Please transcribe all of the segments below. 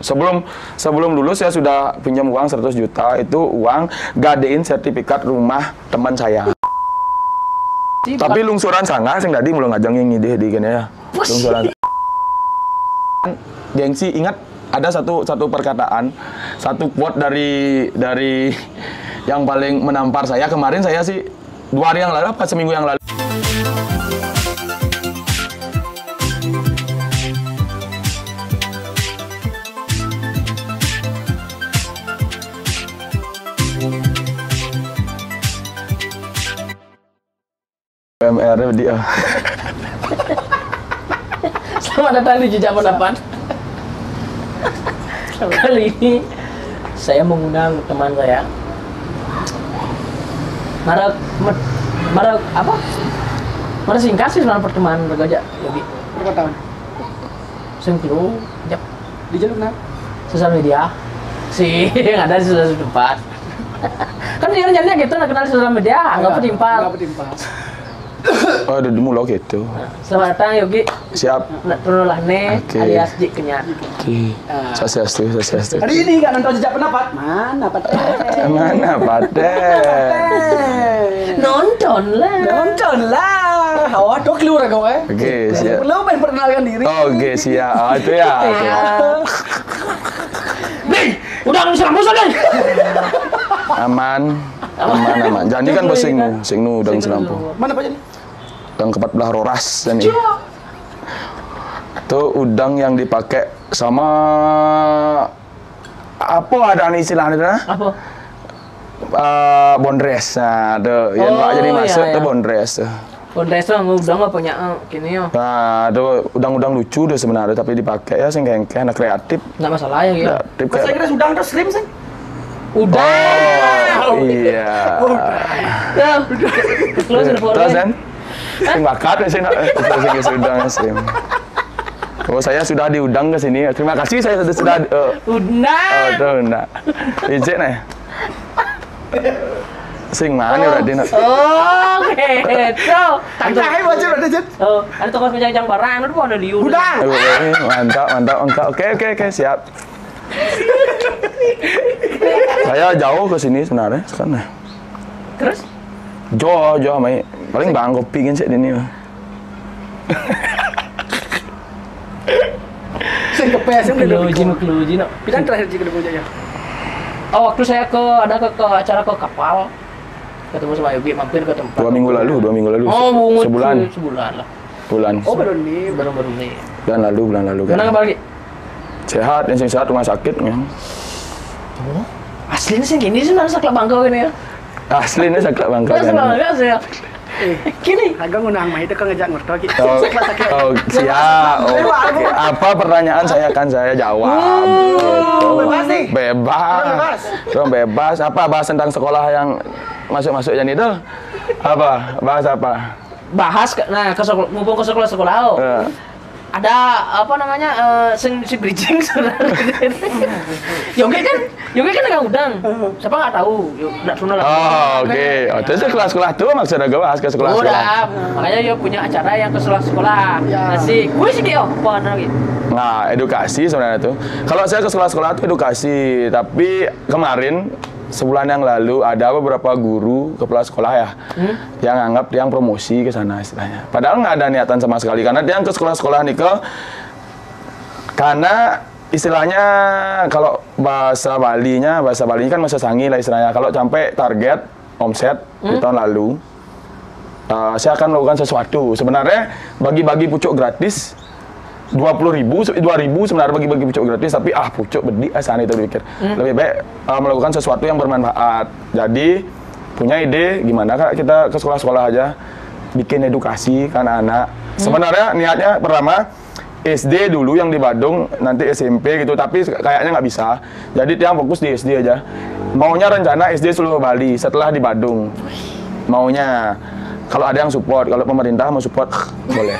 Sebelum lulus saya sudah pinjam uang 100 juta, itu uang gadein sertifikat rumah teman saya. Tapi lungsuran sana sing tadi mulai ngajang yang ngide di gini ya. Lungsuran. Gengsi, ingat ada satu perkataan, satu quote dari yang paling menampar saya kemarin. Saya sih 2 hari yang lalu apa seminggu yang lalu. PMR dia. Selamat datang di Jejak Pendapat. Kali ini saya mengundang teman saya. Marak apa? Marak singkat sih sebenarnya pertemanan bergajak lebih. Berapa tahun? Sengklu, jap. Di jalur mana? Sosial media. Sih, yang ada di sosial tempat. Kan dia rencananya gitu, nak kenal sosial media, nggak petimpal. Nggak petimpal. Oh, ada dulu gitu. Selamat datang Yogi. Siap. Nak turulah nih, alias Jik Kenyat. Oke. Sasiastu. Hari ini nggak nonton Jejak Pendapat? Mana Pateh? Mana Pateh? Nonton lah. Oh, tuh keluar kau Oke, siap. Belum main perkenalkan diri. Oke, siap. Oh, itu ya. Oke. Nih, udah nggak bisa rambut nih. Aman. Janji kan bos singnu udah selampu. Mana Pak Jani? Udang ke-14 roras ini. Itu udang yang dipakai sama apa ada istilahnya? Apa? Bondres. Nah, tuh yang nggak jadi masuk tuh bondres tuh. Bondres tuh udang nggak punya gini ya. Nah, itu udang-udang lucu deh sebenarnya, tapi dipakai ya sing kengkeh, anak kreatif. Nggak masalah ya gitu. Bahasa Inggris udang terus slim sih. Udang. Oh, iya. Terus kan? Sing bakat sih udang sih. Oh, saya sudah diundang ke sini. Terima kasih saya sudah Udang. Oh, enggak. Ijek nih. Sing mana berarti nak? Oh, gitu. Tangkai wajib ada Jen. Oh, ada toko penjajang barang itu ada di Udang. Mantap. Oke, siap. Saya jauh ke sini sebenarnya sekarang. Terus? Jauh, mai. Paling bang kopi kan sih ini. Sing kepes yang Keluji. Bilang terakhir jika ada ya. Oh, waktu saya ke acara ke kapal. Ketemu sama Yogi, mampir ke tempat. 2 minggu lalu. Oh, sebulan lah. Bulan. Oh, baru nih. Baru nih. Bulan lalu kan. Mana kabar lagi? Sehat, yang sehat rumah sakit kan. Oh, aslinya sih gini sih nasa kelak bangkau ini ya. Aslinya saklak bangka. Nasa bangkau sih ya. Gini. Agak ngundang mah itu kan ngejak ngerti lagi. Oh, siap. Oke. Apa pertanyaan saya jawab. Gitu. Bebas nih. Bebas. Apa bahas tentang sekolah yang masuk yang itu? Apa? Bahas apa? Nah, mumpung ke sekolah. Ada apa namanya si bridging sebenarnya. Yogi kan agak udang. Siapa nggak tahu? Nggak sunah lah. Oh, oke. Itu sekolah tuh maksudnya gue bahas ke sekolah. Udah, makanya dia punya acara yang ke sekolah. Nasi kuis gitu, apa lagi? Nah, edukasi sebenarnya tuh. Kalau saya ke sekolah itu edukasi, tapi kemarin sebulan yang lalu ada beberapa guru kepala sekolah ya yang anggap yang promosi ke sana istilahnya. Padahal nggak ada niatan sama sekali karena dia ke sekolah-sekolah nih karena istilahnya kalau bahasa Balinya kan masa sangi lah istilahnya. Kalau sampai target omset di tahun lalu, saya akan melakukan sesuatu. Sebenarnya bagi-bagi pucuk gratis 20.000 sebenarnya bagi-bagi pucuk gratis, tapi pucuk bedi sana itu pikir. Lebih baik melakukan sesuatu yang bermanfaat. Jadi punya ide gimana Kak kita ke sekolah-sekolah aja bikin edukasi kan anak. Sebenarnya niatnya pertama SD dulu yang di Badung, nanti SMP gitu, tapi kayaknya nggak bisa. Jadi dia fokus di SD aja. Maunya rencana SD seluruh Bali setelah di Badung. Maunya kalau ada yang support, kalau pemerintah mau support boleh.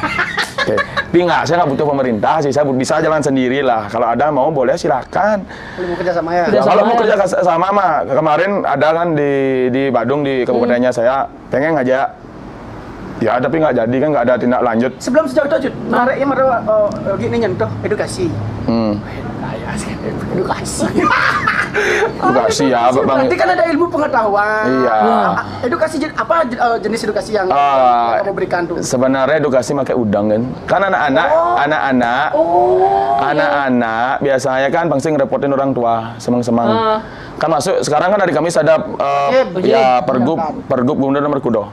Oke. Tapi saya nggak butuh pemerintah sih, saya bisa jalan sendiri lah. Kalau ada mau boleh silakan. Kalau mau kerja sama ya? Kalau mau kerja sama mah, kemarin ada kan di Badung di kabupatennya saya pengen ngajak Ya, tapi nggak jadi kan, nggak ada tindak lanjut. Sebelum sejauh itu, Jud, menariknya gini nyentuh edukasi. Edukasi. Edukasi ya, Bang. Berarti kan ada ilmu pengetahuan. Iya. Edukasi apa jenis edukasi yang kamu berikan tuh? Sebenarnya edukasi pakai udang kan. Kan anak-anak biasanya kan pasti ngerepotin orang tua, semang-semang. Kan masuk sekarang kan hari Kamis ada pergub Gubernur nomor Kudo.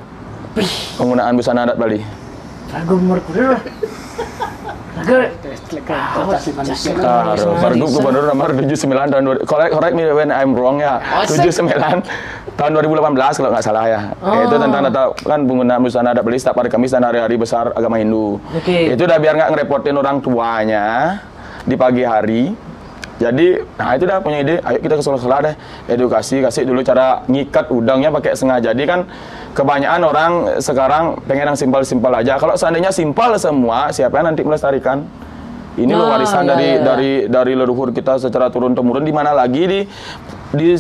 Penggunaan busana adat Bali. Nomor kuda. Pergub Gubernur nomor 79 tahun correct me when I'm wrong ya. 79 tahun 2018 kalau nggak salah ya. Itu tentang kan penggunaan busana adat Bali setiap hari Kamis dan hari-hari besar agama Hindu. Itu udah biar nggak ngerepotin orang tuanya di pagi hari. Jadi, nah itu dah punya ide, ayo kita ke sekolah-sekolah deh, edukasi, kasih dulu cara ngikat udangnya pakai sengaja. Jadi kan kebanyakan orang sekarang pengen yang simpel-simpel aja. Kalau seandainya simpel semua, siapa yang nanti melestarikan? Ini loh warisan dari leluhur kita secara turun-temurun. Di mana lagi di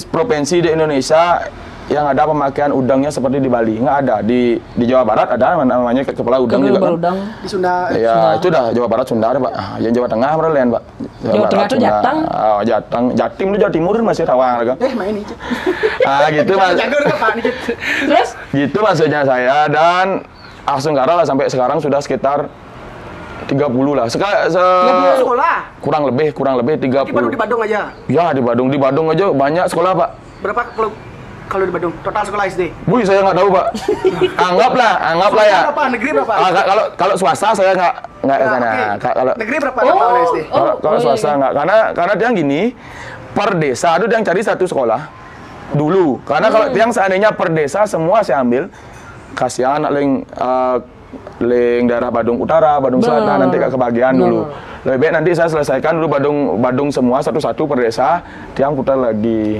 provinsi di Indonesia yang ada pemakaian udangnya seperti di Bali? Nggak ada. Di Jawa Barat ada namanya kepala udang juga kan? Udang. Di Sunda. Ya, itu dah Jawa Barat, Sunda, Pak. Yang Jawa Tengah berlian, Pak. Jawa Tengah itu Jateng. Oh, Jateng. Jatim itu Jawa Timur masih rawan kan? Main ini. Gitu Mas. Terus? Gitu maksudnya saya, dan Aksengkara lah sampai sekarang sudah sekitar 30 lah. 30 sekolah. Kurang lebih 30. Di Badung aja. Ya, di Badung aja banyak sekolah, Pak. Berapa kalau di Badung total sekolah SD? Bu, saya nggak tahu, Pak. Anggaplah ya. Berapa? Negeri berapa? Kalau swasta saya nggak ke sana. Okay. Kalau negeri berapa total SD? Kalau swasta nggak, karena dia gini, per desa itu dia yang cari satu sekolah dulu. Karena kalau yang seandainya per desa semua saya ambil, kasihan link daerah Badung Utara, Badung Selatan nanti kebagian dulu. Lebih baik nanti saya selesaikan dulu Badung semua satu-satu per desa, tiang putar lagi.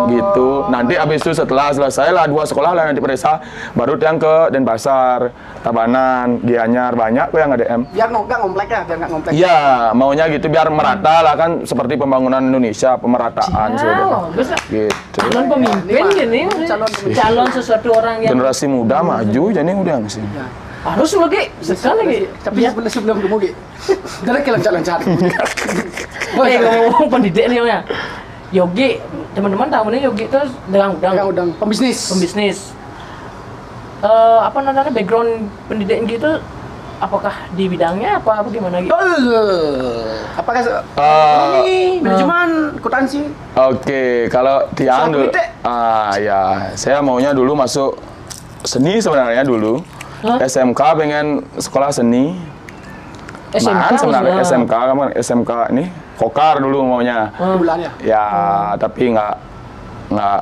Gitu. Nanti habis itu setelah selesai lah 2 sekolah lah nanti per desa, baru tiang ke Denpasar, Tabanan, Gianyar, banyak kok yang ADM. Biar nggak ngomplek ya, biar nggak ngomplek. Iya, maunya gitu biar merata lah kan, seperti pembangunan Indonesia, pemerataan gitu. Calon pemimpin gini, calon sesuatu orang yang generasi muda maju, jadi udah nggak sih? harus lagi sekali. Tapi sebelum kamu gitu, jangan lancar-lancar. Ngomong pendidik nih ya. Yogi, teman-teman tahu nih Yogi itu dagang udang. Pembisnis. Apa namanya background pendidikan gitu? Apakah di bidangnya apa gimana gitu? Apakah manajemen akuntansi? Oke, kalau Tiang dulu, ya saya maunya dulu masuk seni sebenarnya dulu. SMK pengen sekolah seni. SMK sebenarnya SMK ini Kokar dulu maunya. Bulannya. Ya, tapi nggak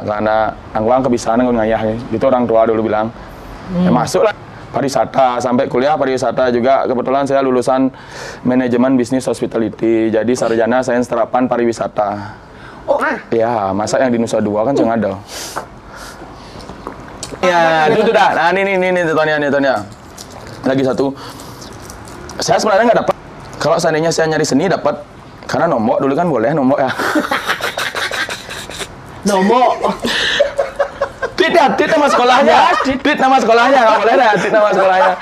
karena angguang kebiasaan ngayah itu orang tua dulu bilang. Ya masuk lah pariwisata, sampai kuliah pariwisata juga. Kebetulan saya lulusan manajemen bisnis hospitality, jadi sarjana sains terapan pariwisata. Ya, masa yang di Nusa Dua kan jangan ada. Ya, itu dah. Nah, ini Tonya. Lagi satu. Saya sebenarnya nggak dapat. Kalau seandainya saya nyari seni dapat, karena nombok dulu kan boleh nombok ya. Nombok. Tit nama sekolahnya. Tit nama sekolahnya, nggak boleh dah. Tit nama sekolahnya.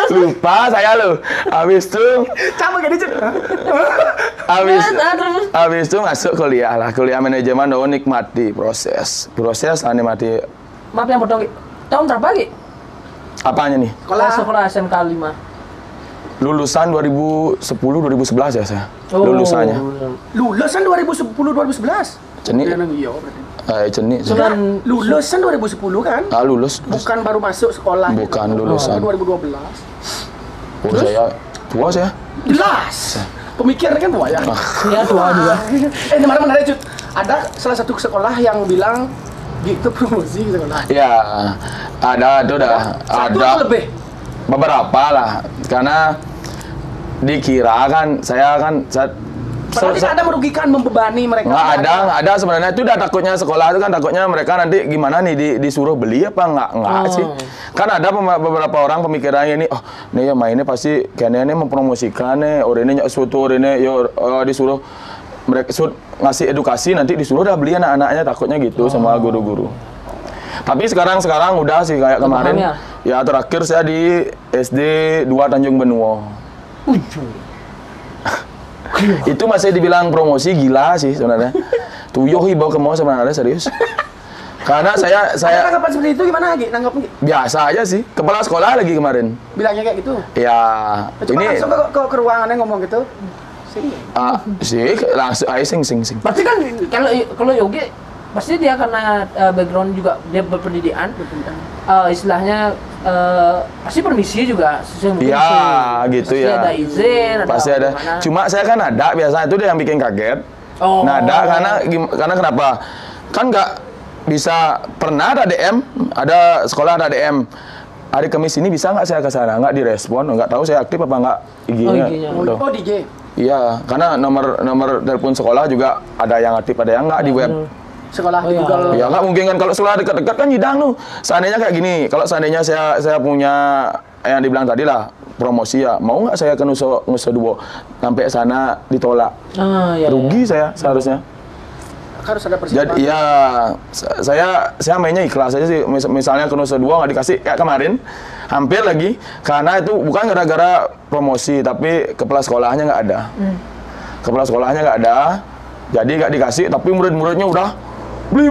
Lupa saya lo. Habis itu. Sama gini cut. Habis itu masuk kuliah lah. Kuliah manajemen dulu nikmati proses nikmati. Maaf yang potong. Tahun berapa lagi? Apanya nih? Sekolah SMK 5. Lulusan 2010-2011 ya saya. Lulusannya. Lulusan 2010-2011? Cenik. Iya berarti. Cenik. Lulusan 2010 kan? Lulus. Bukan baru masuk sekolah. Bukan lulusan. 2012. Saya tua saya. Jelas. Pemikiran kan tua ya? Iya tua juga. Kemarin menarik Cut. Ada salah satu sekolah yang bilang gitu promosi sekolah. Ya, ada itu dah. Ada lebih. Beberapa lah, karena dikira kan saya padahal tidak ada merugikan, membebani mereka. Nggak ada sebenarnya. Itu udah takutnya sekolah itu kan takutnya mereka nanti gimana nih disuruh beli apa nggak sih. Kan ada beberapa orang pemikirannya ini, nih ya mainnya pasti kayaknya ini mempromosikan nih, orang ini suatu orang ini disuruh mereka ngasih edukasi nanti disuruh dah beli anak-anaknya, takutnya gitu sama guru-guru. Tapi sekarang udah sih kayak kemarin. Ya terakhir saya di SD 2 Tanjung Benua. Itu masih dibilang promosi, gila sih sebenarnya. Tuyuh bawa ke mall sebenarnya, serius. Karena saya tanggapan seperti itu gimana Gi? Nanggapnya Gi? biasa aja sih. Kepala sekolah lagi kemarin. Bilangnya kayak gitu. Ya, Cuma ini langsung ke ruangannya ngomong gitu. Sini. sih langsung ayo sing. Berarti kan kalau Yogi pasti dia karena background juga dia berpendidikan. Istilahnya pasti permisi juga sesuai mungkin Iya, sih. gitu Pasti ya. ada izin, Pasti ada. gimana. Cuma saya kan ada, biasa itu dia yang bikin kaget. Oh. Nada karena kenapa? Kan nggak bisa pernah ada DM, ada sekolah ada DM. Hari Kamis ini bisa nggak saya ke sana? Nggak direspon, nggak tahu saya aktif apa nggak IG-nya. IG-nya. Tuh. Oh DJ. Iya, karena nomor telepon sekolah juga ada yang aktif, ada yang nggak di web. Sekolah Oh, di iya. Google. Ya nggak mungkin kan kalau sekolah dekat-dekat kan nyidang tuh. Seandainya kayak gini, kalau seandainya saya punya yang dibilang tadi lah promosi ya, mau nggak saya ke Nusa Dua sampai sana ditolak, Iya. rugi saya seharusnya. Harus ada persiapan. Jadi ya saya mainnya ikhlas aja sih. Misalnya ke Nusa Dua nggak dikasih kayak kemarin, hampir lagi karena itu bukan gara-gara promosi tapi kepala sekolahnya nggak ada. Kepala sekolahnya nggak ada, jadi nggak dikasih. Tapi murid-muridnya udah beli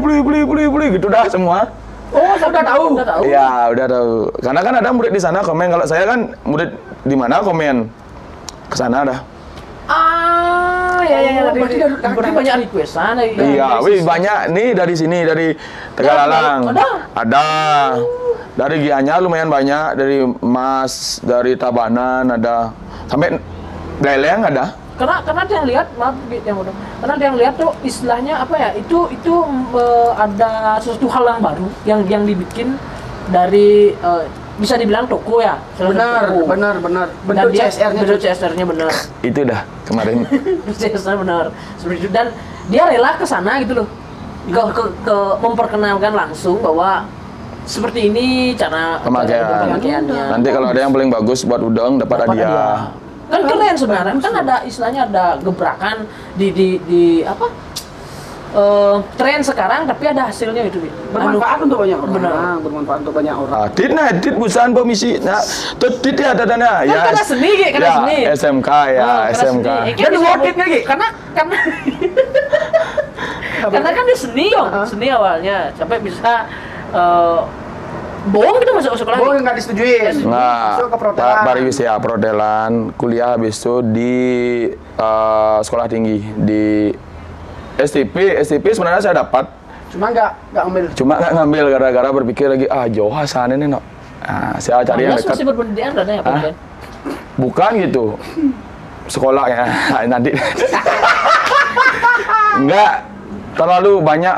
gitu dah semua. Oh, saya udah tahu. Udah tahu. Iya udah tahu. Karena kan ada murid di sana komen, kalau saya kan murid di mana komen ke sana dah. Ya. Berarti Banyak requestan. Iya, wih banyak nih dari sini, dari Tegalalang. Ada. Dari Gianyar lumayan banyak, dari Mas, dari Tabanan ada. Sampai Beleng ada. Karena dia lihat, maaf yang udah. Karena dia lihat tuh istilahnya apa ya? Itu ada sesuatu hal yang baru yang dibikin dari bisa dibilang toko ya. Benar. Bentuk CSR-nya benar. Itu dah kemarin. CSR benar. Seperti itu, dan dia rela ke sana gitu loh. Ke memperkenalkan langsung bahwa seperti ini cara pemakaiannya. Nanti kalau ada yang paling bagus buat udang dapat hadiah. Kan keren sebenarnya, kan ada istilahnya ada gebrakan di apa tren sekarang, tapi ada hasilnya itu. Bermanfaat untuk banyak orang. Benar. Bermanfaat untuk banyak orang. Dit busan komisi. Nah, dit ya dadana. Ya, karena seni Gi, karena ya, seni. SMK ya, SMK. Dan worth Gi, karena karena kan dia seni seni awalnya sampai bisa bohong kita masuk sekolah. Bohong nggak disetujui. Nah, Masuk ke protelan. Pariwisata protelan, kuliah habis itu di sekolah tinggi di STP sebenarnya saya dapat. Cuma nggak ambil. Cuma nggak ngambil gara-gara berpikir lagi jauh sana nih no. Nah, saya cari yang dekat. Masih berpendidikan dan ya Pak. Bukan gitu. Sekolahnya nanti. Enggak terlalu banyak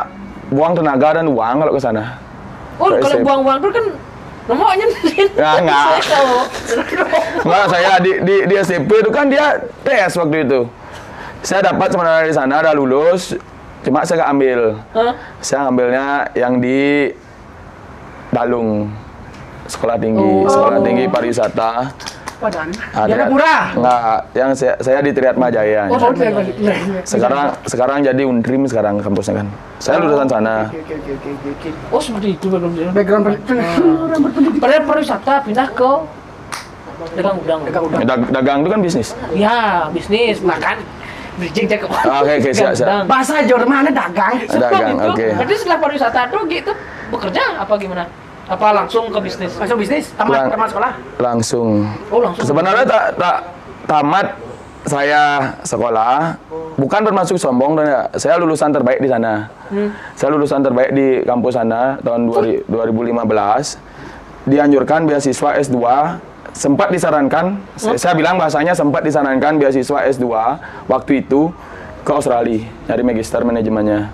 buang tenaga dan uang kalau ke sana. Oh, kalau buang-buang itu kan nomornya Enggak. Enggak, saya di SMP itu kan dia tes waktu itu. Saya dapat sebenarnya di sana, ada lulus, cuma saya nggak ambil. Saya ngambilnya yang di Dalung, sekolah tinggi pariwisata. Padahal. Ada Jayapura. Enggak, yang saya di Triatma Jaya. Sekarang jadi Undrim sekarang kampusnya kan. Saya lulusan sana. Oke. Oh, seperti itu background. Background berpendidikan. Pada pariwisata pindah ke dagang udang. Dagang itu kan bisnis. Ya, bisnis makan. Bridging cek. Oke, siap. Bahasa Jermannya dagang. Dagang, oke. Berarti setelah pariwisata tuh gitu bekerja apa gimana? Apa langsung ke bisnis? Langsung bisnis. Tamat sekolah. Langsung. Oh, langsung. Sebenarnya tak tamat saya sekolah, bukan bermaksud sombong dan ya, saya lulusan terbaik di sana. Saya lulusan terbaik di kampus sana tahun 2015. Dianjurkan beasiswa S2, sempat disarankan, saya bilang bahasanya sempat disarankan beasiswa S2 waktu itu ke Australia, nyari magister manajemennya.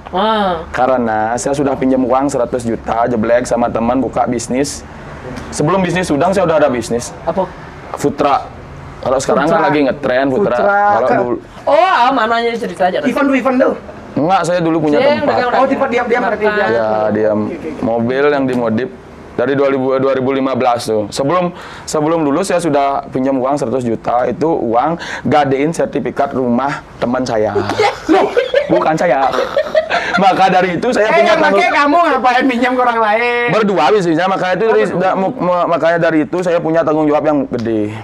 Karena saya sudah pinjam uang 100 juta, jeblek sama teman buka bisnis. Sebelum bisnis udang saya udah ada bisnis. Apa? Food truck. Kalau sekarang kan lagi ngetren food truck. Kalau dulu Oh, mananya cerita aja. Event tuh. enggak, saya dulu punya tempat. Oh, tipe diam berarti dia. Ya, dia mobil yang dimodif Dari 2015 tuh. Sebelum lulus saya sudah pinjam uang 100 juta. Itu uang gadein sertifikat rumah teman saya. Loh, bukan saya. Maka dari itu saya punya makanya kamu ngapain pinjam ke orang lain? berdua bisnisnya. Makanya dari itu saya punya tanggung jawab yang gede.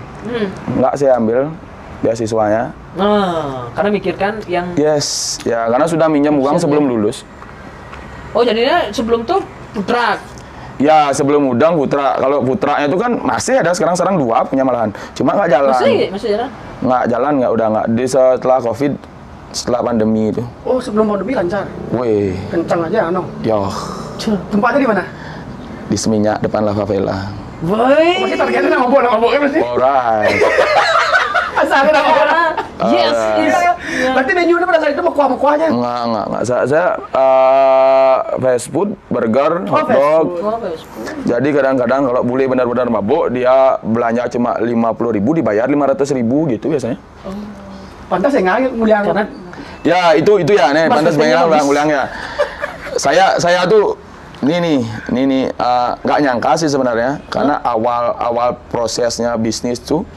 Nggak saya ambil beasiswanya. Karena mikirkan yang... Yes, ya karena sudah minjam uang sebelum lulus. Oh, jadinya sebelum tuh Putra. Ya, sebelum udang Putra. Kalau Putranya itu kan masih ada sekarang 2 punya malahan. Cuma nggak jalan. Masih jalan? Nggak jalan, udah nggak. Setelah COVID, setelah pandemi itu. Oh, sebelum pandemi lancar. Wih, Kencang aja, no. yoh, Tempatnya di mana? di Seminyak depan La Favela. Woi. Masih targetnya nama boknya masih. Alright. Asalnya nama bok. Yes, yes. Berarti menu pada saat itu kuah-kuahnya. Enggak. Saya fast food, burger, hot dog. Jadi kadang-kadang kalau bule benar-benar mabuk, dia belanja cuma 50.000 dibayar 500.000 gitu biasanya. Pantas ya nggak nguliang. Karena Ya itu ya, nih pantas pengen ulang-ulangnya. Saya tuh ini nggak nyangka sih sebenarnya, karena awal prosesnya bisnis tuh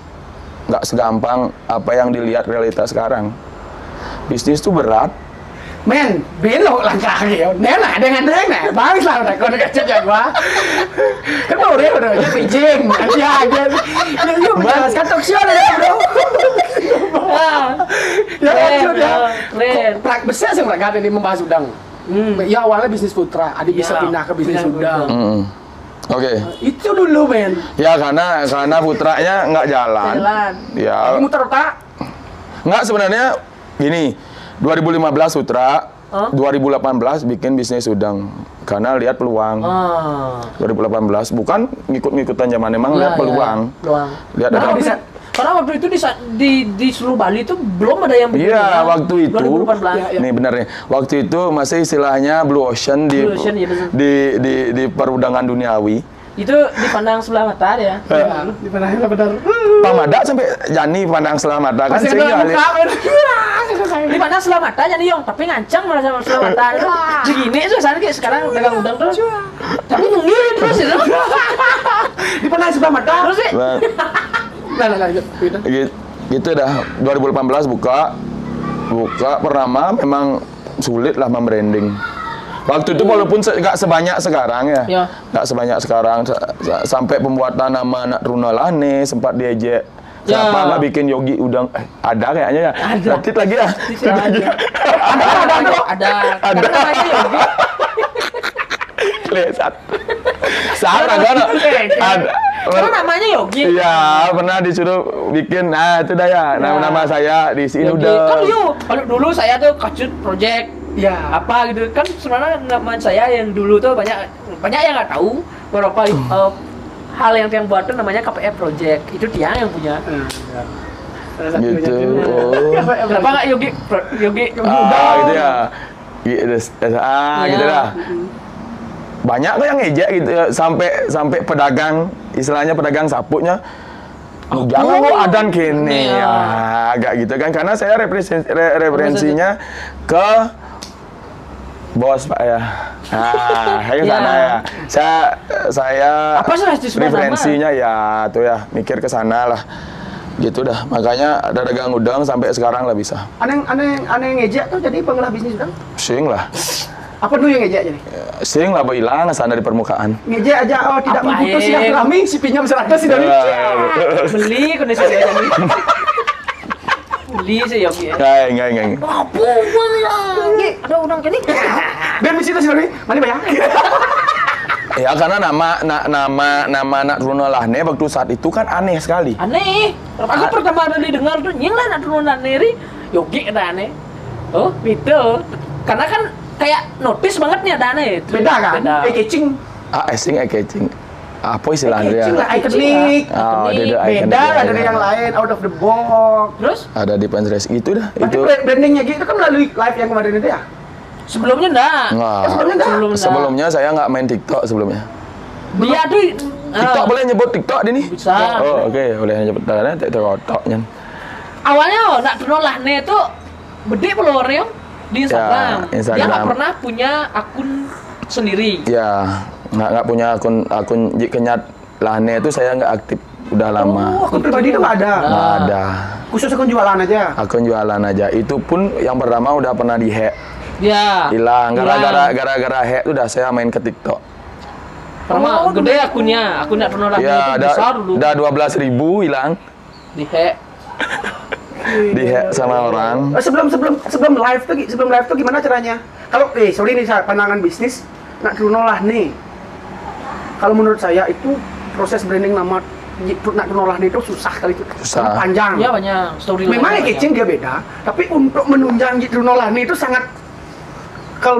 nggak segampang apa yang dilihat realitas sekarang. Bisnis tuh berat. Men, belok langkah gitu. Nena dengan nena, bagus lah udah kau kecil ya gua. Kan mau udah bijing, aja. Yuk menjelaskan talk show ya bro. Ya sudah. Prak besar sih mereka ada di membahas udang. Ya awalnya bisnis putra, adik bisa pindah ke bisnis udang. Oke. Itu dulu men. Ya karena putranya nggak jalan. Ya. Muter otak. Nggak sebenarnya gini. 2015 Putra, 2018 bikin bisnis udang karena lihat peluang. 2018 bukan ngikut-ngikutan zaman, emang lihat peluang. Lihat ada. Karena waktu itu di seluruh Bali itu belum ada yang begini. Iya, waktu itu. 2018. Nih benar nih. Waktu itu masih istilahnya Blue Ocean di perundangan duniawi. Itu dipandang sebelah mata ya. Dipandang benar. Pak Mada sampai Jani pandang sebelah mata kan sih Dipandang sebelah mata jadi Yong, tapi ngancang malah sama sebelah mata. Begini suasana kayak sekarang dagang udang terus. Tapi nungguin terus itu. Dipandang sebelah mata. Terus sih. Lanjut. Gitu dah. 2018 buka pertama memang sulit lah membranding. Waktu itu walaupun nggak sebanyak sekarang ya, nggak sebanyak sekarang, sampai pembuatan nama anak Runa Lane sempat diejek. Siapa nggak bikin Yogi udang? Ada kayaknya ya. Ada. Tit lagi ya. Ada. Karena namanya Yogi. Lesat. Salah kan? Ada. Karena namanya Yogi. Iya, pernah disuruh bikin. Nah, itu dah ya. Nama saya di sini udah. Kan kalau dulu saya tuh Kacut Project. Ya apa gitu kan, sebenarnya nama saya yang dulu tuh banyak yang nggak tahu beberapa hal yang buat tuh namanya KPF Project, itu dia yang punya. Gitu. Kenapa nggak Yogi gitu ya. Gitu dah. Banyak kok yang ngejek gitu ya, sampai pedagang, istilahnya pedagang sapuknya. Jangan kok adan kene ya, agak gitu kan, karena saya referensinya ke bos Pak ya. Nah, kayak sana ya. Saya apa sih referensinya ya tuh ya, mikir ke sana lah. Gitu dah. Makanya ada dagang udang sampai sekarang lah bisa. Aneh ngejek tuh jadi pengelola bisnis udang? Sing lah. Apa dulu yang ngejek jadi? Sing lah hilang sana di permukaan. Ngejek aja tidak memutus silaturahmi, si pinjam 100 si dari. Beli kondisi saya jadi. Beli sih Yogi ya. Enggak. Apa ya? Ada udang gini. Dan di situ si dari, mana bayar? Ya karena nama anak Runa Lane waktu saat itu kan aneh sekali. Aneh. Aku pertama kali dengar tuh nying lah anak Runa Lane Yogi ada aneh. Oh, gitu. Karena kan kayak notice banget nih ada aneh. Beda kan? Eye-catching. Eye-catching. Apa istilahnya? Ikonik. Beda dari yang lain, out of the box. Terus? Ada di Pinterest itu dah. Berarti brandingnya gitu kan melalui live yang kemarin itu ya? Sebelumnya enggak. Sebelumnya saya nggak main TikTok sebelumnya. Dia tuh TikTok boleh nyebut TikTok di nih? Bisa. Oh, oke, boleh nyebut karena TikToknya. Awalnya nak Lahne itu gede followernya di Instagram. Ya, Instagram. Dia nggak pernah punya akun sendiri. Ya. Nggak punya akun Kenyat Lane itu saya nggak aktif udah lama. Oh, akun pribadi itu nggak ada? Nggak ada. Khusus akun jualan aja? Akun jualan aja. Itu pun yang pertama udah pernah dihack. Ya. Hilang. Gara-gara hack udah saya main ke TikTok. Pertama gede akunnya Nonolahne Ya, itu besar dulu. udah 12.000 hilang. Dihack. Dihack sama orang. Sebelum live tuh gimana caranya? Kalau sorry nih pandangan bisnis Nak Nonolahne. Kalau menurut saya itu proses branding nama Nak Nonolahne itu susah kali itu. Susah. Panjang. Iya banyak story. Memang Kicing dia beda, tapi untuk menunjang Nonolahne itu sangat kalau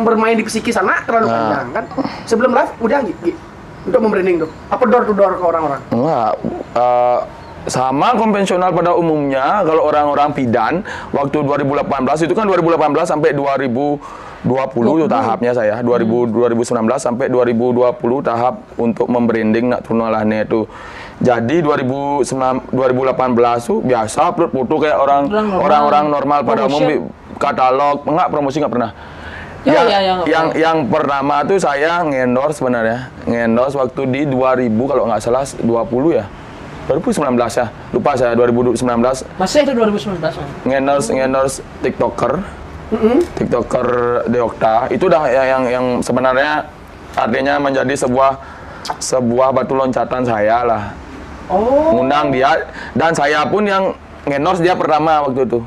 bermain di psikis sana terlalu panjang kan. Sebelum live udah untuk membranding tuh. Apa door to door ke orang-orang? Enggak. Sama konvensional pada umumnya kalau orang-orang bidan waktu 2018 itu kan 2018 sampai 2020 itu tahapnya saya 2019 sampai 2020 tahap untuk membranding Nak Nonolahne itu. Jadi 2018 tuh biasa upload foto kayak orang-orang normal pada umum, katalog, promosi nggak pernah. Yang pertama tuh saya ngendorse sebenarnya. Ngendorse waktu di 2000 kalau nggak salah 20 ya. 2019 ya. Lupa saya 2019. Masih itu 2019. Ngendorse TikToker. TikToker Deokta. Itu udah yang sebenarnya artinya menjadi sebuah batu loncatan saya lah. Oh. Ngundang dia dan saya pun yang ngendorse dia pertama waktu itu.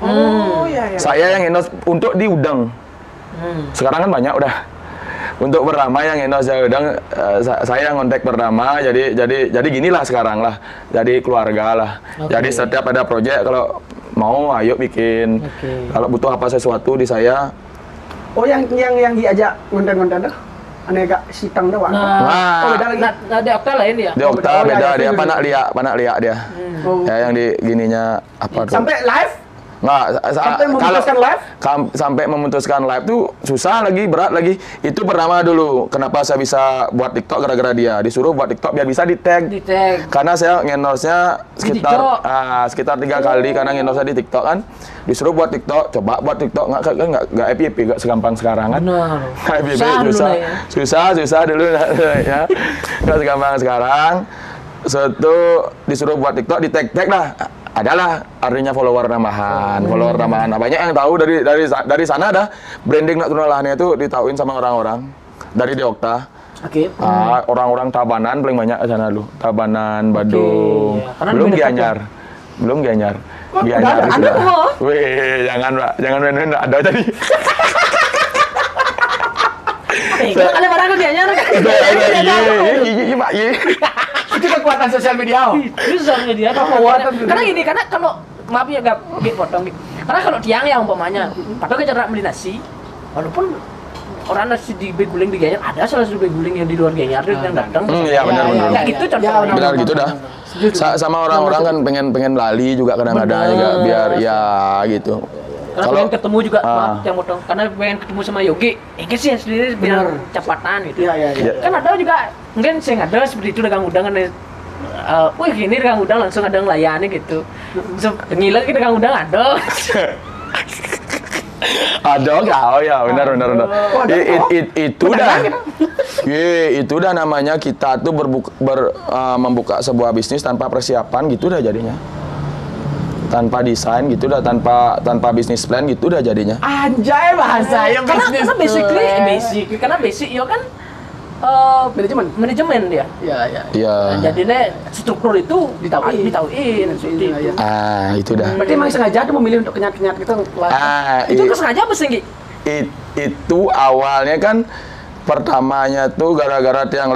Oh iya. Saya yang endorse untuk di Udang. Sekarang kan banyak udah. Untuk pertama yang endorse saya Udang, saya ngontek pertama. Jadi ginilah sekarang lah. Jadi keluarga lah. Jadi setiap ada proyek kalau mau ayo bikin. Kalau butuh apa sesuatu di saya. Oh yang diajak konten-konten tuh. Aneh agak sitang doang. Nah, beda lagi. Deokta lain ya. Deokta beda dia, panak liak dia. Ya yang di gininya apa tuh? Sampai live? Nggak, Sampai memutuskan live? Sampai memutuskan live tuh susah lagi, berat lagi. Itu pertama dulu. Kenapa saya bisa buat TikTok gara-gara dia. Disuruh buat TikTok biar bisa di-tag. Karena saya ngendorse-nya sekitar 3 kali karena ngendorse di TikTok kan. Disuruh buat TikTok, coba buat TikTok nggak FYP, nggak segampang sekarang kan. Benar. FYP susah dulu ya. Nggak segampang sekarang. Suatu disuruh buat TikTok, di-tag lah. Adalah artinya follower tambahan. Nah, banyak yang tahu dari sana ada branding Nak Nonolahne itu ditauin sama orang-orang dari Deokta. Orang-orang Tabanan paling banyak ke sana dulu. Tabanan, Badung. Belum Gianyar. Gianyar sudah. Wih, jangan Mbak. Jangan main-main ada tadi. Ada barang ke Gianyar kan? Iya, Pak. Itu kekuatan sosial media. Itu sosial media. Karena gini, karena kalau maaf ya gak potong. Karena kalau tiang yang umpamanya, padahal kita beli nasi, walaupun orang nasi di Beguling di Gianyar ada salah satu Beguling yang di luar Gianyar yang datang. Iya benar. Kayak gitu contohnya. Benar gitu dah. Sama orang-orang kan pengen lali juga kadang-kadang juga biar ya gitu. Karena pengen ketemu juga yang motong. Karena pengen ketemu sama Yogi. Sih sendiri biar cepatan gitu. Iya. Kan ada juga mungkin saya ada seperti itu dengan udang kan. Wih gini dengan udang langsung ada ngelayani gitu. Ngileng kita dengan udang ada. Ada kau ya benar. Itu dah namanya kita tuh membuka sebuah bisnis tanpa persiapan gitu dah jadinya. Tanpa desain gitu dah, tanpa bisnis plan gitu dah jadinya. Anjay bahasa yang karena basic yo kan manajemen dia. Iya. Jadinya struktur itu ditauin. Itu dah. Berarti emang sengaja tuh memilih untuk kenyat-kenyat gitu. Itu kesengaja apa sih, Gi? Itu awalnya kan pertamanya tuh gara-gara tiang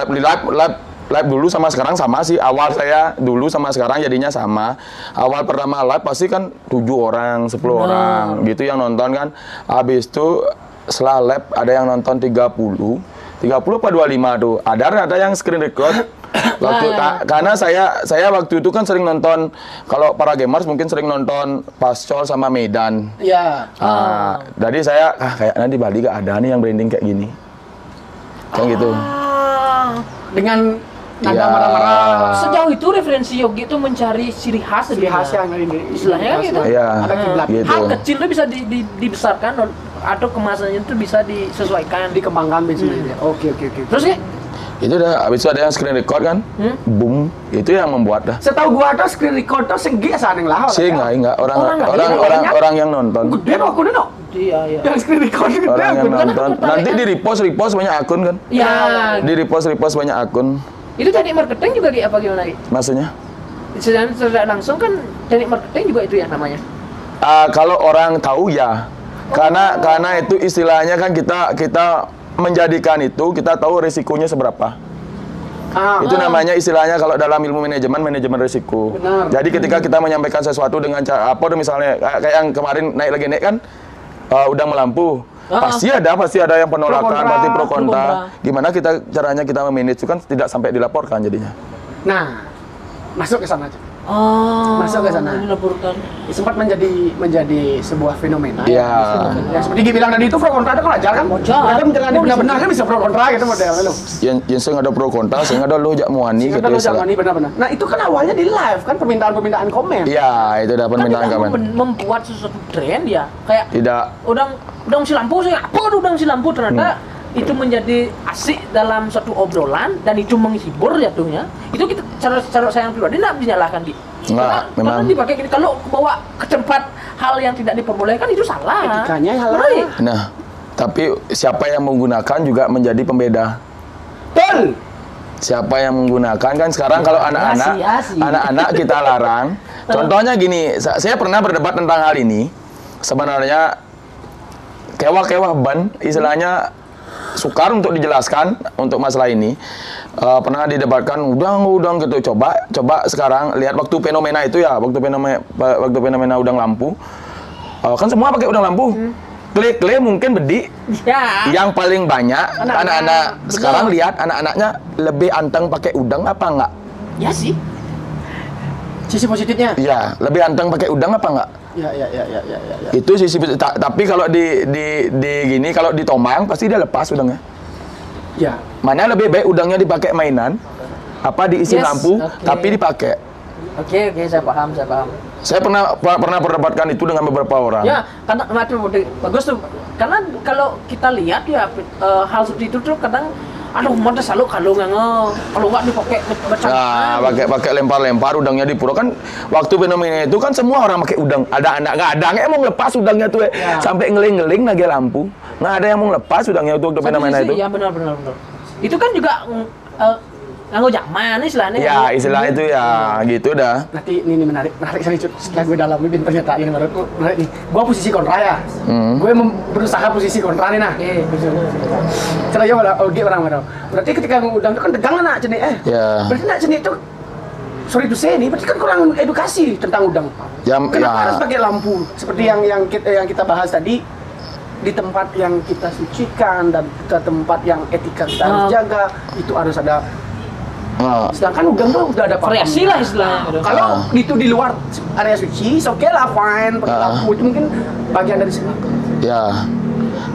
live dulu sama sekarang sama sih. Awal saya dulu sama sekarang jadinya sama. Awal pertama live pasti kan 7 orang, 10 orang gitu yang nonton kan. Habis itu setelah live ada yang nonton 30 apa 25 tuh. Ada yang screen record. Karena saya waktu itu kan sering nonton, kalau para gamers mungkin sering nonton Pascol sama Medan. Iya. Jadi saya kayaknya di Bali gak ada nih yang branding kayak gini. Kayak gitu. Dengan nada marah-marah. Sejauh itu referensi Yogi itu mencari ciri khas yang ini istilahnya kan gitu. Iya. Ada kiblat. Gitu. Hal kecil itu bisa dibesarkan atau kemasannya itu bisa disesuaikan, dikembangkan bisnisnya. Oke. Terus ya Itu dah, habis itu ada yang screen record kan, boom, itu yang membuat dah. Setahu gua ada screen record tuh senggi sana yang lah. Sih enggak, orang yang nonton. Gede kok kudu no. iya. Yang screen record gede. Orang yang Kan nonton, aku nanti di repost banyak akun kan? Iya. Di repost banyak akun. Itu teknik marketing juga Ki, apa gimana Ki? Maksudnya? Secara langsung kan teknik marketing juga itu ya namanya. Kalau orang tahu ya, karena itu istilahnya kan kita menjadikan itu kita tahu risikonya seberapa. Itu namanya istilahnya kalau dalam ilmu manajemen risiko. Benar. Jadi ketika kita menyampaikan sesuatu dengan cara apa misalnya kayak yang kemarin naik kan udang melampu. Pasti ada yang penolakan, berarti pro kontra. Gimana caranya kita memanage itu kan tidak sampai dilaporkan jadinya. Nah, masuk ke sana aja. Masuk ke sana. Dilaporkan. Sempat menjadi sebuah fenomena. Iya. Ya, seperti Gi bilang tadi itu pro kontra itu kan ajar kan? Ada menjalani benar-benar kan bisa pro kontra gitu modelnya lo. Yang sing ada pro kontra, sing ada lo jak muani gitu. Benar-benar. Nah, itu kan awalnya di live kan permintaan komen. Iya, itu ada permintaan komen. Membuat sesuatu tren ya. Kayak Tidak. Udang si lampu saya apa udang si lampu ternyata itu menjadi asik dalam satu obrolan dan itu menghibur jatuhnya. Itu kita cara saya pribadi tidak dinyalahkan Ki. Enggak, memang. Karena dipakai kalau bawa ke tempat hal yang tidak diperbolehkan itu salah. Etikanya halal. Nah, tapi siapa yang menggunakan juga menjadi pembeda. Betul. Siapa yang menggunakan kan sekarang kalau anak-anak kita larang. Contohnya gini, saya pernah berdebat tentang hal ini. Sebenarnya kewah-kewah ban istilahnya sukar untuk dijelaskan untuk masalah ini. Pernah didebatkan udang gitu. Coba sekarang lihat waktu fenomena itu ya, waktu fenomena udang lampu. Kan semua pakai udang lampu. Kle mungkin bedi. Ya. Yang paling banyak anak-anak sekarang lihat anak-anaknya lebih anteng pakai udang apa enggak? Ya sih. Sisi positifnya? Iya, lebih anteng pakai udang apa enggak? Ya. Itu sisi tapi kalau di gini kalau di tomang pasti dia lepas udangnya. Ya. Mana lebih baik udangnya dipakai mainan apa diisi lampu tapi dipakai. Oke, saya paham. Saya pernah berdebatkan itu dengan beberapa orang. Ya, karena bagus tuh. Karena kalau kita lihat ya hal seperti itu tuh kadang mana selalu kalau nggak dipakai macam pakai lempar udangnya di pura kan waktu fenomena itu kan semua orang pakai udang, ada anak nggak ada yang mau lepas udangnya tuh sampai ngeling lagi lampu nggak ada yang mau lepas udangnya itu waktu fenomena itu. Ya benar. Itu kan juga nganggo zaman istilahnya. Ya istilah itu ya gitu dah. Nanti ini menarik sekali setelah gue dalami pernyataan yang menurutku menarik nih. Gue posisi kontra ya. Gue berusaha posisi kontra nih nah. Cara ya orang. Berarti ketika ngundang itu kan tegang nak jenis berarti nak jenis itu sorry to say nih, berarti kan kurang edukasi tentang udang. Kenapa harus pakai lampu? Seperti yang kita bahas tadi, di tempat yang kita sucikan dan tempat yang etika kita harus jaga, itu harus ada. Sedangkan udang tuh udah ada variasi lah istilahnya. Kalau itu di luar area suci, oke lah, fine. Pakai lampu itu mungkin bagian dari sini. Ya.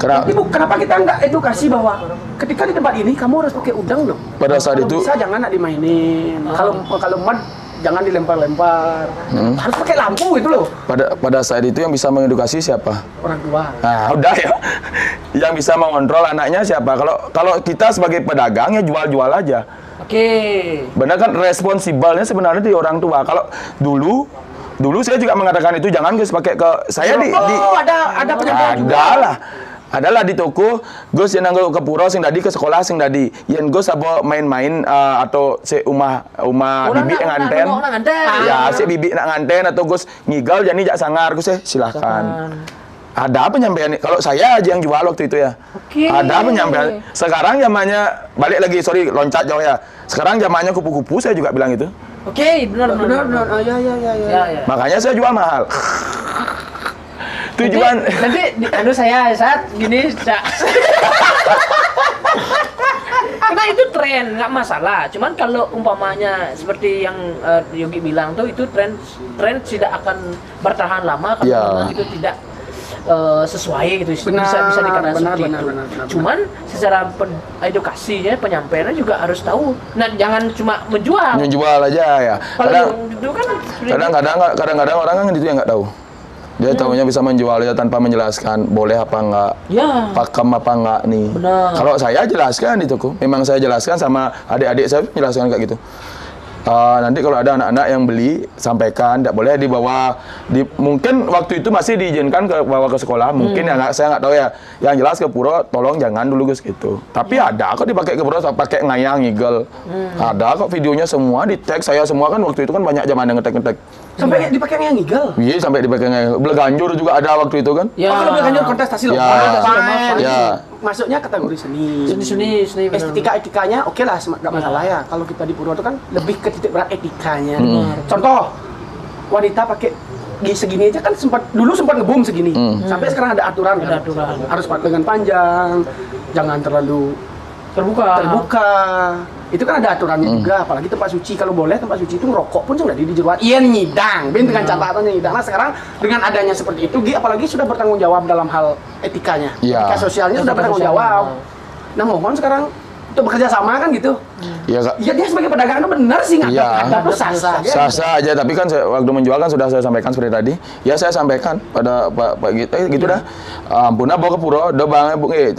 Kenapa kita nggak edukasi bahwa ketika di tempat ini kamu harus pakai udang dong? Pada saat kalau itu bisa jangan dimainin. Kalau mud jangan dilempar-lempar. Harus pakai lampu gitu loh. Pada saat itu yang bisa mengedukasi siapa? Orang tua. Nah, udah ya. Yang bisa mengontrol anaknya siapa? Kalau kita sebagai pedagang ya jual-jual aja. Oke. Benar kan responsibelnya sebenarnya di orang tua. Kalau dulu saya juga mengatakan itu jangan Gus pakai ke saya ada penyampaian juga. Adalah di toko Gus yang nanggo ke pura sing tadi ke sekolah sing tadi yen Gus apa main-main atau si umah bibi yang nganten ya si bibi nak nganten atau Gus ngigal jadi jak sangar Gus silahkan. Ada penyampaian kalau saya aja yang jual waktu itu ya. Ada penyampaian. Sekarang zamannya balik lagi loncat jauh ya. Sekarang zamannya kupu-kupu saya juga bilang itu. Benar. Ya. Makanya saya jual mahal. Tujuan nanti saya saat gini karena itu tren nggak masalah, cuman kalau umpamanya seperti yang Yogi bilang tuh itu tren tidak akan bertahan lama kalau itu tidak sesuai gitu. Bisa dikatakan seperti itu. Cuman secara edukasi ya penyampaiannya juga harus tahu. Nah jangan cuma menjual aja ya. Kalau itu kan kadang-kadang orang kan itu yang nggak tahu. Dia tahunya bisa menjualnya tanpa menjelaskan boleh apa enggak, Ya. pakem apa enggak nih. Benar. Kalau saya jelaskan di toko, memang saya jelaskan sama adik-adik saya jelaskan kayak gitu. Nanti kalau ada anak-anak yang beli, sampaikan, tidak boleh dibawa. Mungkin waktu itu masih diizinkan bawa ke sekolah, mungkin ya saya nggak tahu ya. Yang jelas ke pura, tolong jangan dulu Gus gitu. Tapi ada kok dipakai ke pura, pakai ngayang, ngigel. Ada kok videonya semua di tag saya semua kan waktu itu kan banyak zaman yang ngetek-ngetek. Sampai dipakai yang ngigel. Iya sampai dipakai ngayang. Beleganjur juga ada waktu itu kan. Ya. Oh, kalau belakannya kontestasi Ya. lompat. Ya. Masuknya kategori seni. Seni benar. Etikanya oke lah, nggak masalah ya. Kalau kita di Purwo itu kan lebih ke titik berat etikanya. Benar. Contoh, wanita pakai segini aja kan dulu sempat nge-boom segini. Sampai sekarang ada aturan. Ada kan? aturan. Harus lengan panjang, jangan terlalu terbuka. Itu kan ada aturannya juga, apalagi tempat suci. Kalau boleh tempat suci itu ngerokok pun sudah di jeruat. Iya nyidang, dengan catatannya nyidang. Nah sekarang dengan adanya seperti itu, apalagi sudah bertanggung jawab dalam hal etikanya, Ya. etika sosialnya sudah Etika bertanggung sosial. jawab. Nah mohon sekarang untuk bekerja sama kan gitu. Iya Kak. Ya dia sebagai pedagang itu benar sih nggak Iya. ada tuh sah-sah aja. Sah-sah aja, tapi kan waktu menjual kan sudah saya sampaikan seperti tadi. Ya saya sampaikan pada Pak gitu dah. Ampun bawa ke pura, udah bang,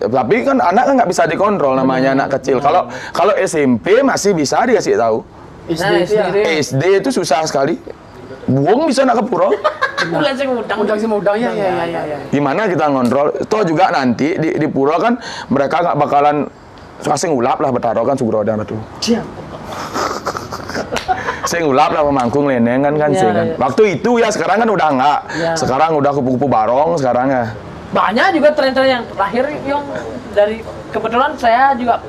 tapi kan anak kan nggak bisa dikontrol namanya anak kecil. Kalau SMP masih bisa dikasih tahu. SD Nah, itu ya. SD. SD itu susah sekali. Buang bisa nak ke pura. Bulan sing udang. Udang sih udang ya. Gimana kita ngontrol? Toh juga nanti di pura kan mereka nggak bakalan kasih ngulap lah bertaruh kan sugro dan batu. Sing ulap lah pemangkung leneng kan Ya, sih kan. ya. Waktu itu ya sekarang kan udah enggak. Ya. Sekarang udah kupu-kupu barong sekarang ya. Banyak juga tren-tren yang terakhir yang dari kebetulan saya juga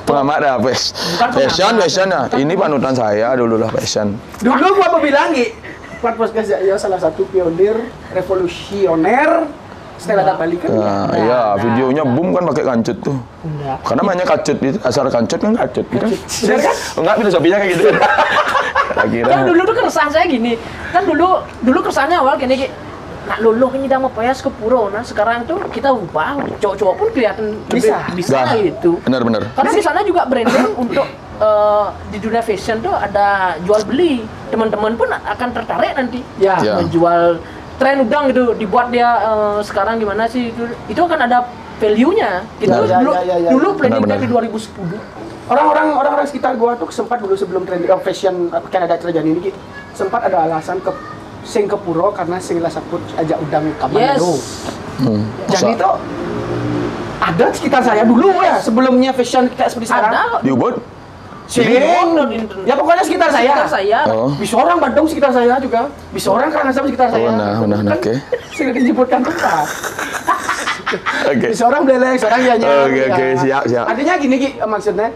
Pengamat dah, Bukan fashion pengamat. ya. Ini panutan saya dulu lah fashion. Dulu gua mau bilang Gi, Kuat Podcast ya salah satu pionir revolusioner setelah ada Bali kan. Nah, iya, videonya boom kan pakai kancut tuh. enggak. Karena banyak kancut itu, asal kancut kan kancut. Kan? Benar kan? Enggak filosofinya kayak gitu. Tak kira. Kan dulu tuh keresahan saya gini. Kan dulu keresahannya awal gini, Ki. Nak luluh ini dah mau payas ke puro. Nah, sekarang tuh kita ubah. Cowok-cowok pun kelihatan Bisa. bisa Dah. gitu. Benar-benar. Karena di sana juga branding untuk di dunia fashion tuh ada jual beli. Teman-teman pun akan tertarik nanti Ya. Ya. menjual tren udang gitu. Dibuat dia sekarang gimana sih itu akan ada value-nya. Gitu. Ya, dulu ya. dulu brandingnya Benar-benar. di 2010. Orang-orang sekitar gua tuh sempat dulu sebelum trending fashion Canada terjadi ini Ki, sempat ada alasan ke sing ke puro karena sing lah saput ajak udang kapan Yes. dulu. Jadi Masa itu ada di sekitar saya dulu ya sebelumnya fashion kayak seperti sekarang. Ada kok. di Ubud? Sing. Di internet. Ya pokoknya sekitar saya. Sekitar saya. Oh. Bisa orang Bandung sekitar saya juga. Bisa orang Karangasem sekitar saya. nah, oke. Sing disebutkan tempat. Oke. Bisa orang beleng, seorang Gianyar. Oke, siap. Artinya gini Ki, maksudnya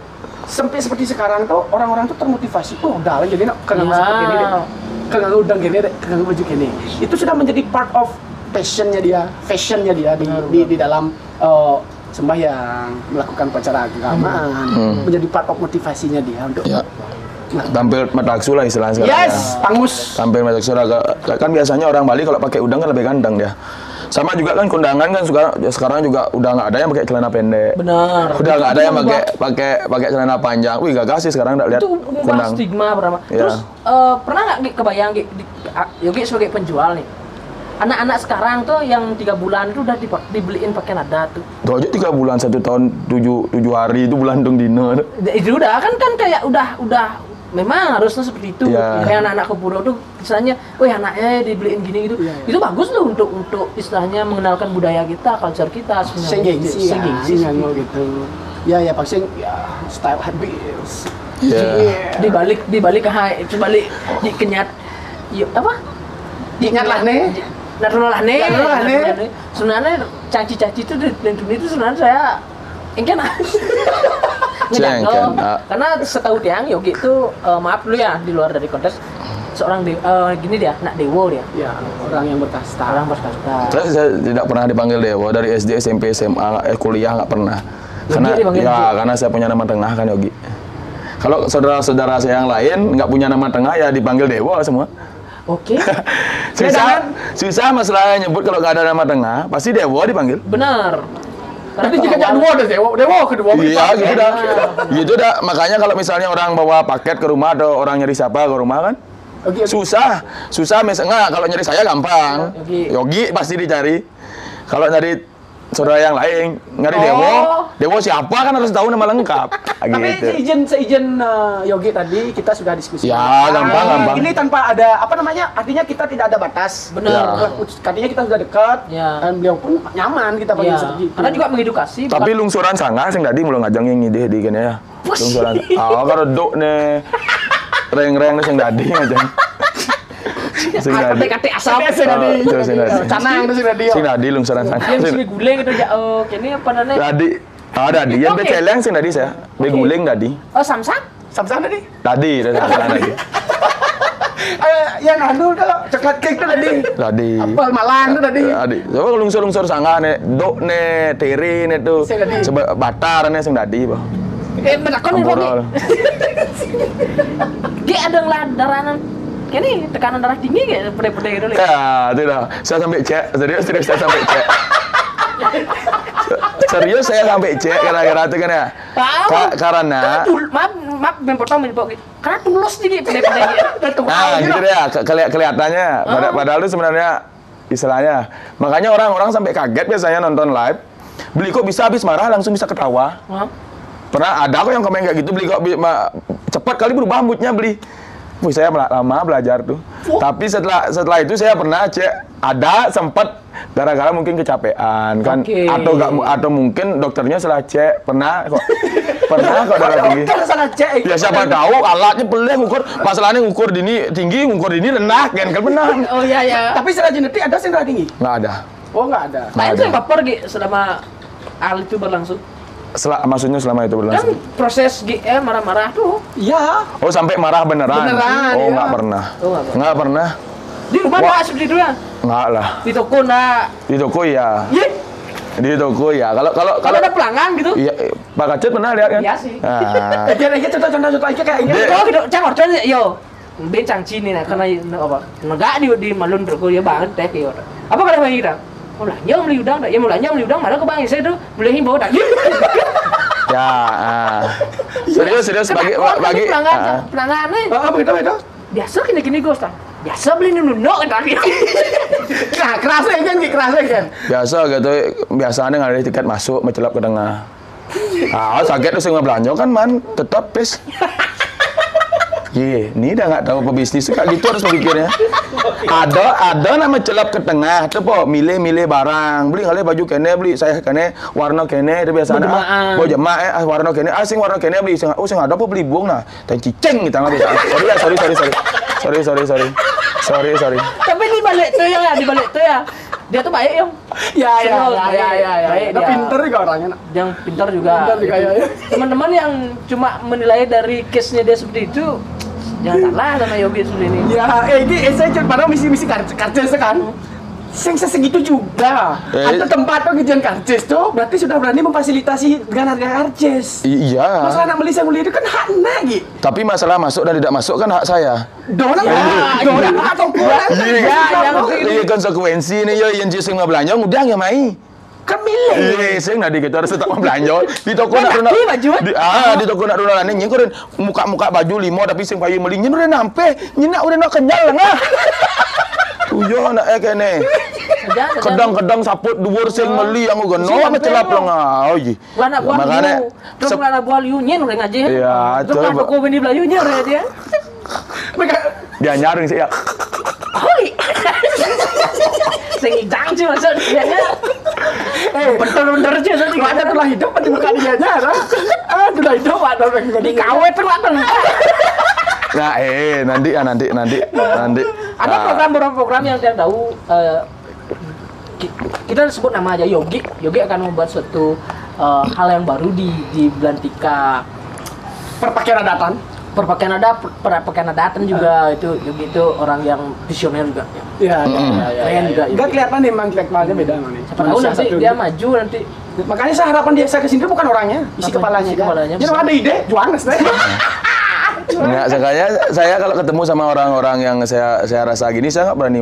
sampai seperti sekarang tuh orang-orang tuh termotivasi. Oh, udah lah jadi nak kagak Ya. seperti ini deh. Kagak udang gini deh, kagak baju gini. Itu sudah menjadi part of fashionnya dia di dalam sembahyang, melakukan upacara keagamaan, menjadi part of motivasinya dia untuk Ya. Tampil mataksu lah istilahnya sekarang. yes, ya. pangus. Tampil mataksu kan biasanya orang Bali kalau pakai udang kan lebih ganteng dia. Sama juga kan kondangan kan sekarang juga udah nggak ada yang pakai celana pendek. Benar. Udah nggak ada yang Itu pakai celana panjang. Wih gagah sih sekarang nggak lihat itu ubah kondang. stigma berapa. Ya. Terus pernah nggak Gi, kebayang Gi, Yogi sebagai penjual nih, anak-anak sekarang tuh yang 3 bulan itu udah dibeliin pakaian adat tuh. Tuh aja 3 bulan 1 tahun 7 hari itu bulan dong dino. Itu udah kan kayak udah memang harusnya seperti itu. Ya. Kayak anak-anak ke puro tuh istilahnya, wih anaknya dibeliin gini gitu. Ya. Itu bagus loh untuk istilahnya mengenalkan budaya kita, culture kita Sing gengsi kan, Sing gengsi. gitu. Ya pasti ya style habis. Ya. Dibalik kenyat apa? Dinyat lah nih. Natural lah nih. Natural lah nih. Sebenarnya caci-caci itu di dunia itu sebenarnya saya ingin Cengken, karena setahu tiang Yogi itu maaf dulu ya di luar dari kontes seorang gini dia nak dewo dia Ya, orang yang berkasta. orang berkasta. Saya tidak pernah dipanggil Dewa dari SD, SMP, SMA, kuliah nggak pernah. Karena dipanggil Dewa. karena saya punya nama tengah kan Yogi. Kalau saudara-saudara saya yang lain nggak punya nama tengah ya dipanggil Dewa semua. Oke, Susah masalahnya nyebut kalau nggak ada nama tengah, pasti Dewa dipanggil. benar. Nanti Karena jika awal- dua ada dewa kedua. Iya gitu dah. Gitu dah. Makanya kalau misalnya orang bawa paket ke rumah atau orang nyari siapa ke rumah kan, Yogi. Susah enggak, kalau nyari saya gampang. Yogi pasti dicari. Kalau nyari saudara yang lain, nyari Dewo siapa kan harus tahu nama lengkap. Tapi Gitu. seizin Yogi tadi kita sudah diskusi. Ya, gampang. Ini tanpa ada apa namanya? Artinya kita tidak ada batas. Benar. Katanya kita sudah dekat Ya. dan beliau pun nyaman kita panggil Iya. seperti itu. Karena juga mengedukasi. Tapi lungsuran sangat sing tadi mulai ngajang yang ngide di kene ya. Lungsuran. Kalau dok nih reng-reng sing tadi ngajang. Sing tadi. kate asap. Sing tadi. Sing tadi. Canang itu sing tadi. Sing tadi lungsuran sangat. Yang sini guling itu ya. Oh, kini apa namanya? Tadi. Tadi yang Oke. beceleng sing tadi saya. Beguling tadi. Oh, Samsung? Samsung tadi. Tadi. Yang anu tuh coklat cake tuh tadi. Tadi. Apel Malang tuh tadi. Tadi. Coba lungsur sangat nih. Dok nih, teri nih tuh. Sing tadi. Coba batar nih sing tadi, Pak. Menakon nih, Amporol. Dia ada daranan. Kini tekanan darah tinggi kayak pede-pede gitu. Ya, tidak. Saya sampai cek. Serius saya sampai cek. Serius saya sampai cek gara-gara itu kan ya. Karena Maaf, yang pertama karena tulus jadi pede-pede gitu. nah gitu deh ya, kelihatannya. Padahal itu sebenarnya istilahnya. Makanya orang-orang sampai kaget biasanya nonton live. Beli kok bisa habis marah langsung bisa ketawa. Pernah ada kok yang komen kayak gitu, beli kok cepat kali berubah moodnya beli. Wih, saya lama belajar tuh. Tapi setelah itu saya pernah cek ada sempat gara-gara mungkin kecapean kan atau mungkin dokternya salah cek pernah kok darah tinggi. Dokter salah cek. Ya siapa tahu alatnya peleh ngukur masalahnya ngukur dini tinggi ngukur dini rendah kan benar. Oh iya. Tapi secara genetik ada sing darah tinggi? Nggak ada. Oh, nggak ada. Nah, itu yang baper gitu selama hal itu berlangsung. Maksudnya selama itu Kan berlangsung. proses GM marah-marah tuh. Iya. Oh sampai marah beneran? Beneran, Oh iya. nggak pernah. Oh, Nggak pernah. Di rumah Wah. enggak seperti itu ya? Nggak lah. Di toko enggak. Di toko ya. Iya. Di toko ya. Kalau ada pelanggan gitu. Iya, Pak Kacet pernah lihat kan? Iya sih. Nah, Dia contoh aja kayak ini. Oh, gitu. Cakor coba yo. Bencang Cina nah karena apa? Enggak di malun toko ya banget teh yo. Apa kalau kita? Oh lah, yo beli udang dah. Ya mulanya beli udang malah ke bang saya tuh beli himbau dah. ya. Serius bagi pelanggannya. Oh, begitu. Biasa gini Gus tah. Biasa beli nuno kan tadi. Nah, kerasa kan. Biasa gitu, biasanya nggak ada tiket masuk, mencelap ke tengah. Sakit tuh saya belanja kan man, tetap pes. Ini udah nggak tahu pebisnis kayak gitu harus memikirnya. Ada nama celap ke tengah, tuh po milih barang, beli kali baju kene, beli saya kene warna kene, itu biasanya. Mau jemaah warna kene, sing warna kene beli, sing ada apa beli buang nah, dan ciceng kita nggak bisa. Sorry. Tapi di balik tuh ya, dia tuh baik yang. Ya. Baik, Dia dia. pinter juga orangnya. Yang pintar juga. Ya. Teman-teman yang cuma menilai dari case-nya dia seperti itu, jangan salah sama Yogi seperti ini. Ya, ini saya padahal misi karcis kan. Sing segitu juga. Ada tempat tuh kejian karcis tuh, berarti sudah berani memfasilitasi dengan harga karcis. Iya. Masalah nak beli saya beli itu kan haknya gitu. Tapi masalah masuk dan tidak masuk kan hak saya. Dorang atau kurang. Iya konsekuensi nih yang sing belanja ngudang ya mai. Kan milih. Iya, sing nadi kita harus tetap belanja. Di toko nak Enak di baju, di toko nak runa nih nyengkurin muka baju 5 tapi sing payu meuli nyen udah nampe, nyenak udah nak kenyal lah. Uyo nak kene. Kedang-kedang saput dhuwur sing meli yang geno ame celap lah. Oh iya. Lana buah Makanya liu. Terus lana buah liu nyen udah ngaji. Iya, Terus lana coba. toko benih belayu nyen udah dia. Dia nyaring sih ya. Hoi. Sing idang sih maksud dia. Bener-bener aja tadi. Ada tulah hidup di muka dia aja. Tulah hidup ada Di kawe tuh ada. Nah, nanti. Ada program-program yang saya tahu kita sebut nama aja Yogi akan membuat suatu hal yang baru di Belantika perpakaian adatan juga itu Yogi itu orang yang visioner juga Iya. keren juga Enggak kelihatan memang kelihatan beda nih. siapa tahu nanti dia maju nanti Makanya saya harapan dia saya kesini itu bukan orangnya, isi Apa? kepalanya. Isi kepalanya. Jadi ada ide, juang deh. Enggak, saya kalau ketemu sama orang-orang yang saya rasa gini, saya nggak berani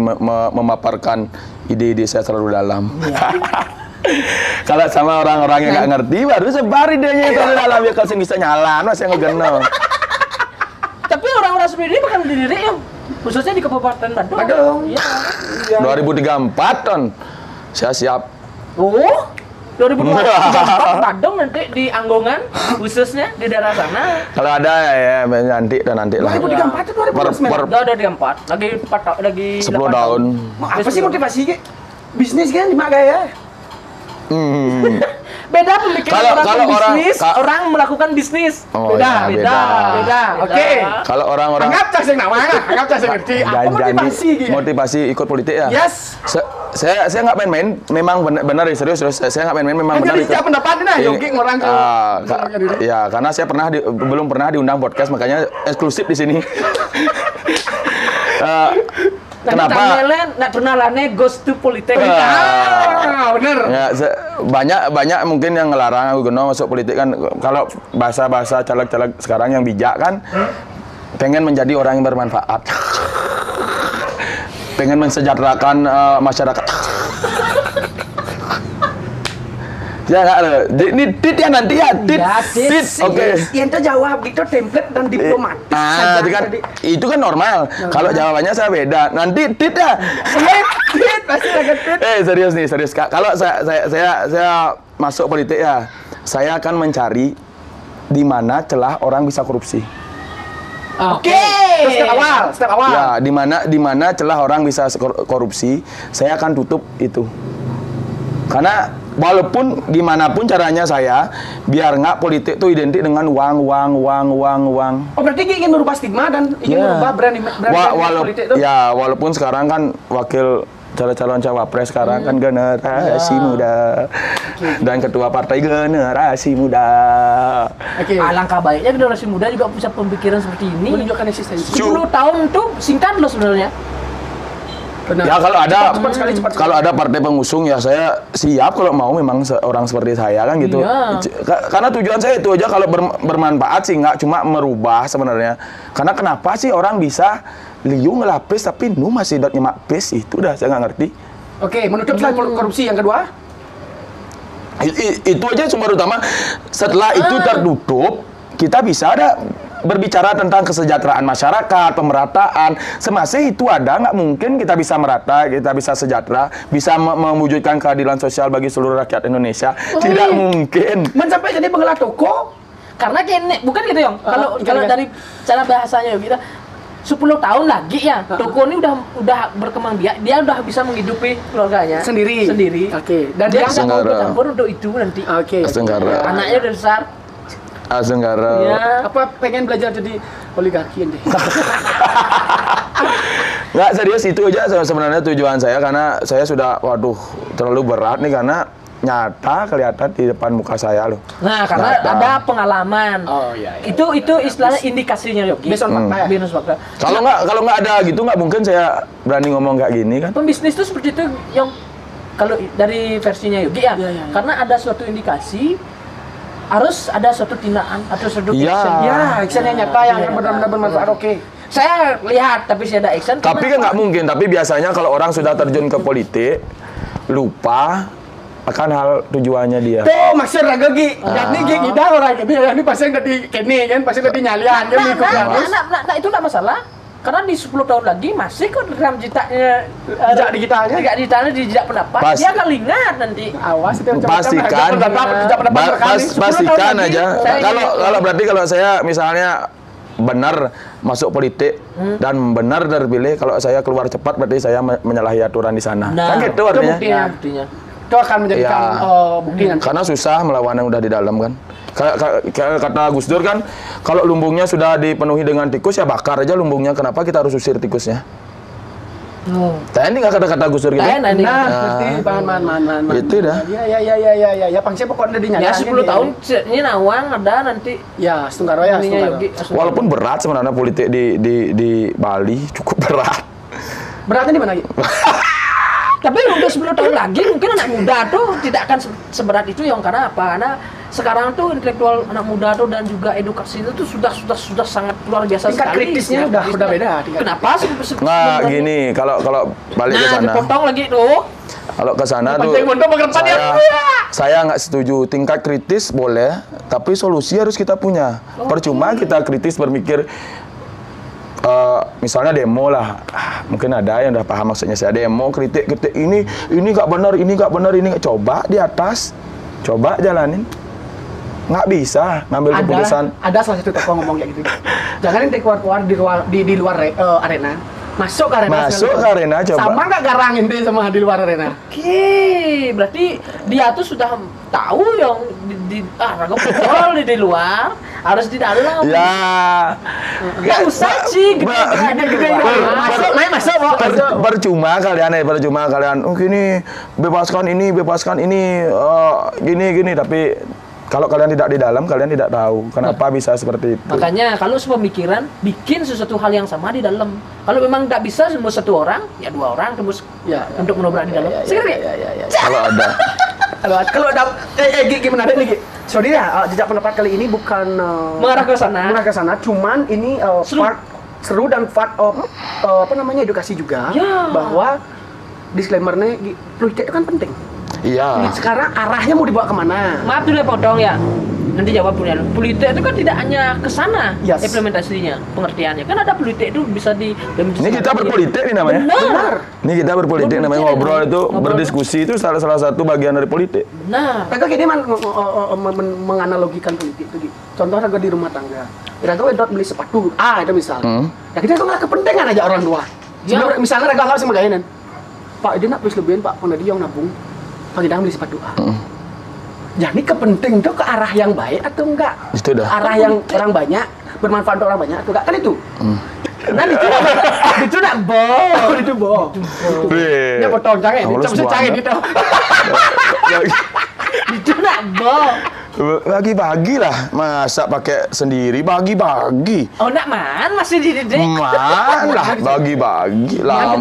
memaparkan ide-ide saya terlalu dalam. Kalau sama orang-orang yang nggak ngerti, baru sebar idenya yang terlalu dalam ya kalau bisa nyala, mas yang ngegenol. tapi orang-orang seperti ini bukan diri yang Khususnya di Kabupaten Badung. Badung. Iya. 2034 ton. Saya siap. Oh, 2024 Badung nanti di Anggongan, khususnya di daerah sana. Kalau ada ya nanti lah. 2034 itu 2029. Udah ada di 4, lagi 10 8 tahun. Apa sih motivasi Ki? Bisnis kan lima gaya. Beda pemikiran Kalau orang bisnis, orang melakukan bisnis. Oh, Beda, ya, beda. Oke. Kalau orang-orang Anggap cak sing nama, anggap cak sing ngerti. Apa motivasi Ki? motivasi ikut politik ya. Yes. Saya nggak main-main, memang benar serius. Saya nggak main-main, memang benar Jadi ikut. siapa pendapatnya nah, Yogi ngorang ke. Ya, karena saya belum pernah diundang podcast, makanya eksklusif di sini. Kenapa? Nak tunalane goes to politik. Bener. Ya, banyak mungkin yang ngelarang aku Geno masuk politik kan. Kalau bahasa caleg-caleg sekarang yang bijak kan, pengen menjadi orang yang bermanfaat, pengen mensejahterakan masyarakat. Ya nggak ada. Ini tit ya nanti ya, tit. Ya, tit. Oke. Yang terjawab gitu template dan diplomatis. Itu kan normal. Kalau jawabannya saya beda. Nanti tit ya. Tit pasti agak tit. Serius nih, serius. Kalau saya masuk politik ya, saya akan mencari di mana celah orang bisa korupsi. Oke. Step awal. Ya, di mana celah orang bisa korupsi, saya akan tutup itu. Karena walaupun dimanapun caranya saya, biar nggak politik itu identik dengan uang. Oh berarti Ki ingin merubah stigma dan ingin merubah brand politik itu? Ya, walaupun sekarang kan wakil calon cawapres sekarang kan generasi muda dan ketua partai generasi muda. Alangkah baiknya generasi muda juga punya pemikiran seperti ini. Menunjukkan eksistensi. 10 tahun tuh singkat loh sebenarnya. Benar. Ya kalau ada cepat sekali. kalau ada partai pengusung ya saya siap kalau mau memang orang seperti saya kan gitu. Iya. Karena tujuan saya itu aja kalau bermanfaat sih nggak cuma merubah sebenarnya. Karena kenapa sih orang bisa liu ngelapis tapi nu masih dot nyemak pis itu dah saya nggak ngerti. Oke, menutup slide korupsi yang kedua. Itu aja sumber utama. Setelah itu tertutup, kita bisa ada berbicara tentang kesejahteraan masyarakat, pemerataan. Semasa itu ada, nggak mungkin kita bisa merata, kita bisa sejahtera, bisa mewujudkan keadilan sosial bagi seluruh rakyat Indonesia. Tidak mungkin. Mencapai jadi pengelola toko. Karena kini bukan gitu Yong. Kalau dari cara bahasanya kita 10 tahun lagi ya, toko ini udah berkembang dia udah bisa menghidupi keluarganya Sendiri. Oke. Dan dia nggak mau bercampur untuk itu nanti. Oke. Asenggara. Anaknya udah besar. Asenggara. Ya. Apa pengen belajar jadi oligarki deh? Nggak serius itu aja sebenarnya tujuan saya karena saya sudah terlalu berat nih karena nyata kelihatan di depan muka saya loh. Nah, karena ada pengalaman. Oh iya. Itu istilahnya indikasinya Yogi. Based on fakta ya? Based on fakta. Kalau nggak ada gitu nggak mungkin saya berani ngomong kayak gini kan. Pembisnis itu seperti itu yang kalau dari versinya Yogi ya. Karena ada suatu indikasi harus ada suatu tindakan atau suatu action. Ya, action yang nyata yang benar-benar bermanfaat. Oke. Saya lihat tapi saya ada action. Tapi kan nggak mungkin. Tapi biasanya kalau orang sudah terjun ke politik lupa akan hal tujuannya dia. Tuh maksud raga Gi. Jadi Gi kita orang ini ini pasti dari kene kan pasti dari nyalian kan ikut harus. Nah, itu enggak masalah. Karena di 10 tahun lagi masih kok rekam jejaknya Jejak digitalnya. Jejak digitalnya di jejak pendapat. Dia akan ingat nanti. Awas itu Pastikan. Pastikan aja. Kalau berarti kalau saya misalnya benar masuk politik dan benar terpilih, kalau saya keluar cepat berarti saya menyalahi aturan di sana. Kan gitu artinya. Buktinya. Itu akan menjadikan bukti nanti. Karena susah melawan yang udah di dalam kan. Kata Gus Dur kan, kalau lumbungnya sudah dipenuhi dengan tikus ya bakar aja lumbungnya. Kenapa kita harus usir tikusnya? Tadi nggak kata-kata Gus Dur gitu? Nah, ngerti bahan. Itu dah. Ya, pangsi pokoknya dinyalakan. Ya 10 tahun ini nawang ada nanti. Ya, Setunggaro ya. Walaupun berat sebenarnya politik di Bali cukup berat. Beratnya di mana Gi? Tapi udah 10 tahun lagi mungkin anak muda tuh tidak akan seberat itu yang karena apa? Karena sekarang tuh intelektual anak muda tuh dan juga edukasi itu tuh sudah sangat luar biasa tingkat sekali. kritisnya udah beda. Kenapa? Nah gini, kalau balik ke sana. Dipotong lagi tuh. Kalau ke sana tuh saya nggak setuju. Tingkat kritis boleh, tapi solusi harus kita punya. Percuma kita kritis berpikir misalnya demo lah, mungkin ada yang udah paham maksudnya saya demo, kritik ini nggak benar, ini nggak benar, ini nggak, coba di atas, coba jalanin. Nggak bisa ngambil keputusan. Ada salah satu tokoh ngomong kayak gitu. Jangan nanti keluar di luar arena. Masuk ke arena coba. Sama nggak garangin deh sama di luar arena. Oke, berarti dia tuh sudah tahu yang raga betul di luar harus di dalam. Ya. Nggak usah sih, gede. Masuk. Percuma kalian. Oh gini, bebaskan ini, gini. Tapi kalau kalian tidak di dalam, kalian tidak tahu kenapa bisa seperti itu. Makanya kalau sepemikiran, bikin sesuatu hal yang sama di dalam. Kalau memang tidak bisa semua satu orang, ya 2 orang tembus untuk menobrak di dalam. Kalau ada. Kalau ada gimana ada nih? Sorry ya, jejak pendapat kali ini bukan mengarah ke sana. Cuman ini seru dan part of edukasi juga bahwa disclaimer-nya politik itu kan penting. Iya. Sekarang arahnya mau dibawa kemana? Maaf dulu ya potong ya. Nanti jawab punya. Politik itu kan tidak hanya ke sana implementasinya, pengertiannya. Kan ada politik itu bisa di. Ini kita berpolitik nih namanya. Benar. Ini kita berpolitik namanya, ngobrol itu berdiskusi itu salah satu bagian dari politik. Nah, mereka gini menganalogikan politik itu. Contoh harga di rumah tangga. Kita tuh beli sepatu itu misal. Ya kita tuh nggak kepentingan aja orang tua. Misalnya mereka nggak sama gayaan. Pak, dia nak beli lebihan Pak, pernah dia yang nabung. Pak, kita beli sepatu Jadi kepenting tuh ke arah yang baik atau enggak? Itu dah. Arah yang orang banyak, bermanfaat untuk orang banyak atau enggak? Kan itu. Nah, itu nak bohong. Itu bohong. Dia potong jangan, itu canggih gitu. itu nak bohong. Bagi-bagi lah, masa pakai sendiri, bagi-bagi. Oh, nak man masih di dedek. Man lah, bagi-bagi lah.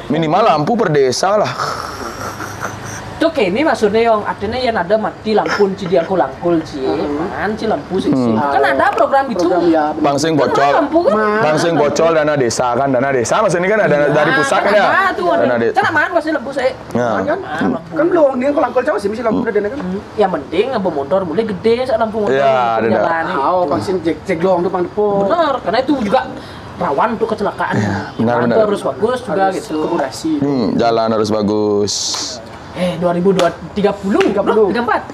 Minimal lampu per desa lah. Tuh ini maksudnya yang artinya yang ada mati lampu cidian kulangkul man lampu sih. Kan ada program itu. Bangsing bocol dana desa maksudnya kan ada dari pusat kan ya. Dana desa. Kan man pasti lampu sih. Kan belum dia kulangkul cewek sih mesti lampu dana kan. Yang penting lampu motor mulai gede lampu motor jalan. Bangsing jeglong tuh pang depo. Benar, karena itu juga rawan untuk kecelakaan. Benar. Harus bagus juga gitu. Akomodasi. Jalan harus bagus. 2034.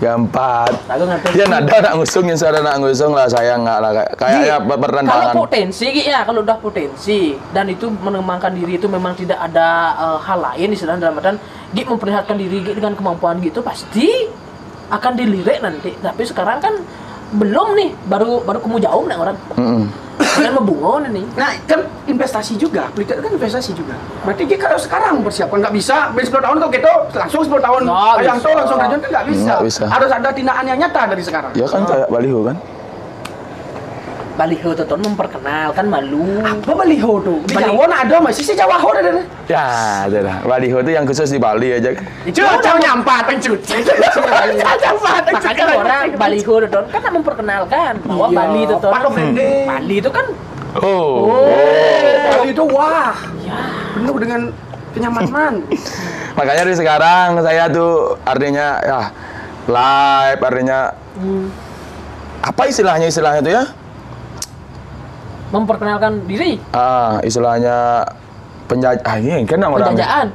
Ya nada nak ngusung yang saya nak ngusung lah, saya nggak lah kayaknya bertentangan. Kalau potensi ya, kalau udah potensi dan itu mengembangkan diri itu memang tidak ada hal lain istilahnya dalam artian memperlihatkan diri dengan kemampuan gitu pasti akan dilirik nanti. Tapi sekarang kan belum nih, baru kamu jauh nih orang. Kan membungon ini. Nah, kan investasi juga. Politik kan investasi juga. Berarti kita kalau sekarang mempersiapkan nggak bisa. 10 tahun kok gitu, langsung 10 tahun. Yang tuh langsung terjun kan nggak bisa. Harus ada tindakan yang nyata dari sekarang. Ya kan kayak baliho kan. Baliho tuh memperkenalkan malu. Apa baliho tuh? Di Jawa ada masih sih Jawa ada. Ya, ada lah. Baliho itu yang khusus di Bali aja. Itu jauh nyampat pencuci. Makanya orang baliho tuh kan memperkenalkan bahwa Bali itu tuh. Bali itu kan. Bali itu wah. Penuh dengan kenyamanan. Makanya dari sekarang saya tuh artinya ya live artinya apa istilahnya itu ya? Memperkenalkan diri. Istilahnya ini kan nama penjajaan.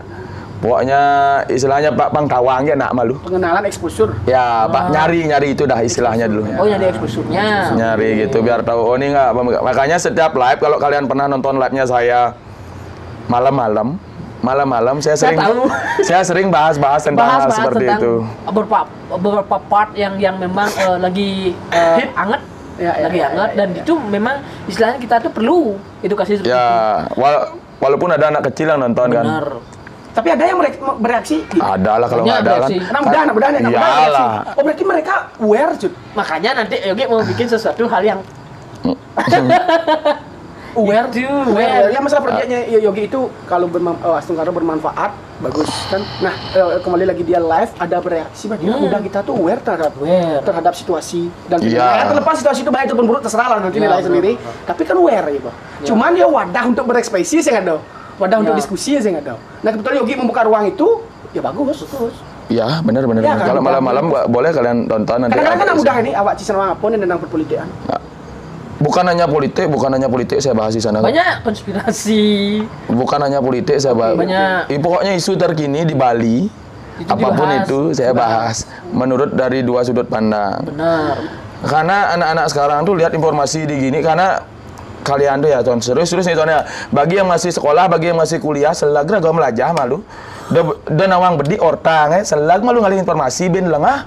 Pokoknya istilahnya Pak Pangtawang ya nak malu. Pengenalan eksposur. Ya, Pak nyari itu dah istilahnya dulu. Oh, nyari eksposurnya. Nyari gitu biar tahu ini enggak. Makanya setiap live kalau kalian pernah nonton live-nya saya malam-malam saya sering bahas tentang hal seperti itu. Beberapa part yang memang lagi hangat. Lagi hangat dan itu memang istilahnya kita tuh perlu edukasi seperti itu. Walaupun ada anak kecil yang nonton. Benar. Kan. Tapi ada yang bereaksi? Ada lah kalau nggak ada kan. Anak muda Iyalah. Oh berarti mereka aware Jud. Makanya nanti Yogi mau bikin sesuatu hal yang aware. Ya masalah proyeknya Yogi itu kalau Astungkara bermanfaat bagus kan. Nah kembali lagi dia live ada bereaksi bagi udah kita tuh aware terhadap situasi dan terlepas situasi itu baik ataupun buruk terserah lah nanti nilai sendiri. Tapi kan aware gitu. Cuman dia wadah untuk berekspresi sih nggak ada. Wadah untuk diskusi sih nggak ada. Nah kebetulan Yogi membuka ruang itu ya bagus. Ya benar. Ya, kalau malam-malam boleh kalian tonton nanti. Kadang-kadang kan mudah ini awak cisna apa nih tentang perpolitikan. bukan hanya politik saya bahas di sana. Banyak konspirasi. Bukan hanya politik saya bahas. Banyak. Pokoknya isu terkini di Bali, Itu apapun dibahas. itu saya bahas. Menurut dari dua sudut pandang. Benar. Karena anak-anak sekarang tuh lihat informasi di gini, karena kalian tuh ya Ton, serius nih Ton ya. Bagi yang masih sekolah, bagi yang masih kuliah, selagra gak melajah malu. Dan nawang bedi ortang selag malu ngalih informasi bin lengah.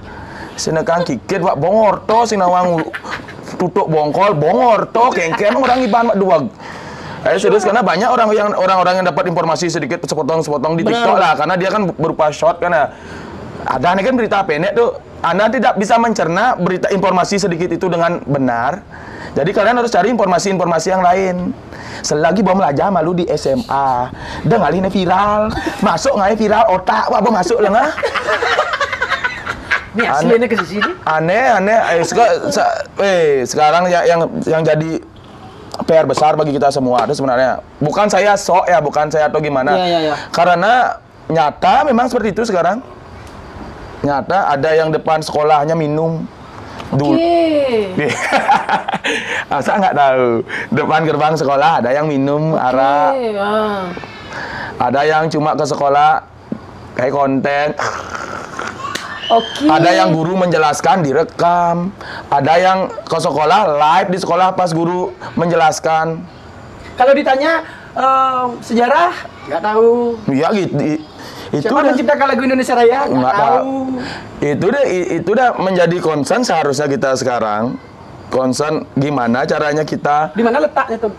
Sinekang kikit wak bongorto sing nawang tutuk bongkol bongorto kengke emang orang iban mak duag. Serius karena banyak orang-orang yang dapat informasi sedikit sepotong-sepotong di TikTok lah, karena dia kan berupa short kan ya. Ada nih kan berita pendek tuh, Anda tidak bisa mencerna berita informasi sedikit itu dengan benar. Jadi kalian harus cari informasi-informasi yang lain. Selagi bom aja malu di SMA, udah ngalih viral, masuk ngalih viral otak, apa masuk lengah. Ini aslinya ke sini. Aneh. Sekarang ya yang jadi PR besar bagi kita semua itu sebenarnya bukan saya sok ya, bukan saya atau gimana. Iya. Karena nyata memang seperti itu sekarang. Nyata ada yang depan sekolahnya minum. Oke. Asa nggak tahu. Depan gerbang sekolah ada yang minum arak. Ada yang cuma ke sekolah kayak konten. Oke. Ada yang guru menjelaskan direkam. Ada yang ke sekolah live di sekolah pas guru menjelaskan. Kalau ditanya sejarah, nggak tahu. Ya gitu. Itu Siapa udah menciptakan lagu Indonesia Raya? Nggak tahu. Itu udah menjadi concern seharusnya kita sekarang. Concern gimana caranya kita. Di mana letaknya tuh?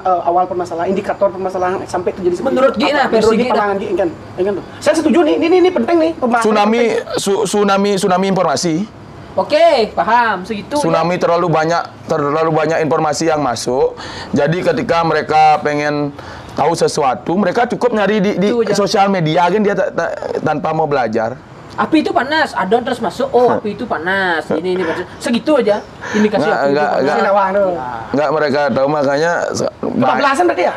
Awal permasalahan, indikator permasalahan sampai terjadi seperti Menurut itu? Gina, Apa? versi Menurut Gina. pandangan Gina, kan tuh. Saya setuju nih, ini penting nih pembahasan. Tsunami informasi. Oke, paham. Segitu. Tsunami terlalu banyak informasi yang masuk. Jadi ketika mereka pengen tahu sesuatu, mereka cukup nyari di Itu aja. sosial media kan dia tanpa mau belajar. Api itu panas, adon terus masuk. Oh, api itu panas. Ini segitu aja. Indikasi api itu panas. Nggak mereka tahu, makanya Kebablasan berarti ya?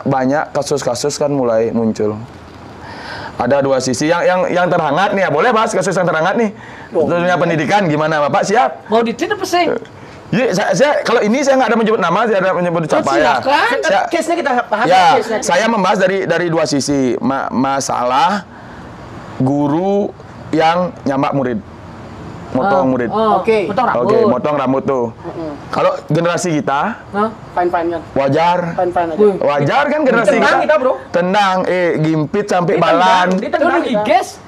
banyak kasus-kasus kan mulai muncul. Ada dua sisi yang terhangat nih ya. Boleh bahas kasus yang terhangat nih. Dunia pendidikan gimana Bapak siap? Mau ditit apa sih? Iya, saya kalau ini saya nggak ada menyebut nama, saya ada menyebut siapa ya. silakan. Case-nya kita bahas. Ya, case-nya. saya membahas dari dua sisi. Masalah guru yang nyambak murid, motong murid. Oke. Motong rambut. Oke, motong rambut tuh. Kalau generasi kita Hah? Fine kan. wajar. Fine aja. Wajar kan generasi Ditendang kita, Bro. Tendang, gimpit sampai balan. Ditendang Dulu kita. guys,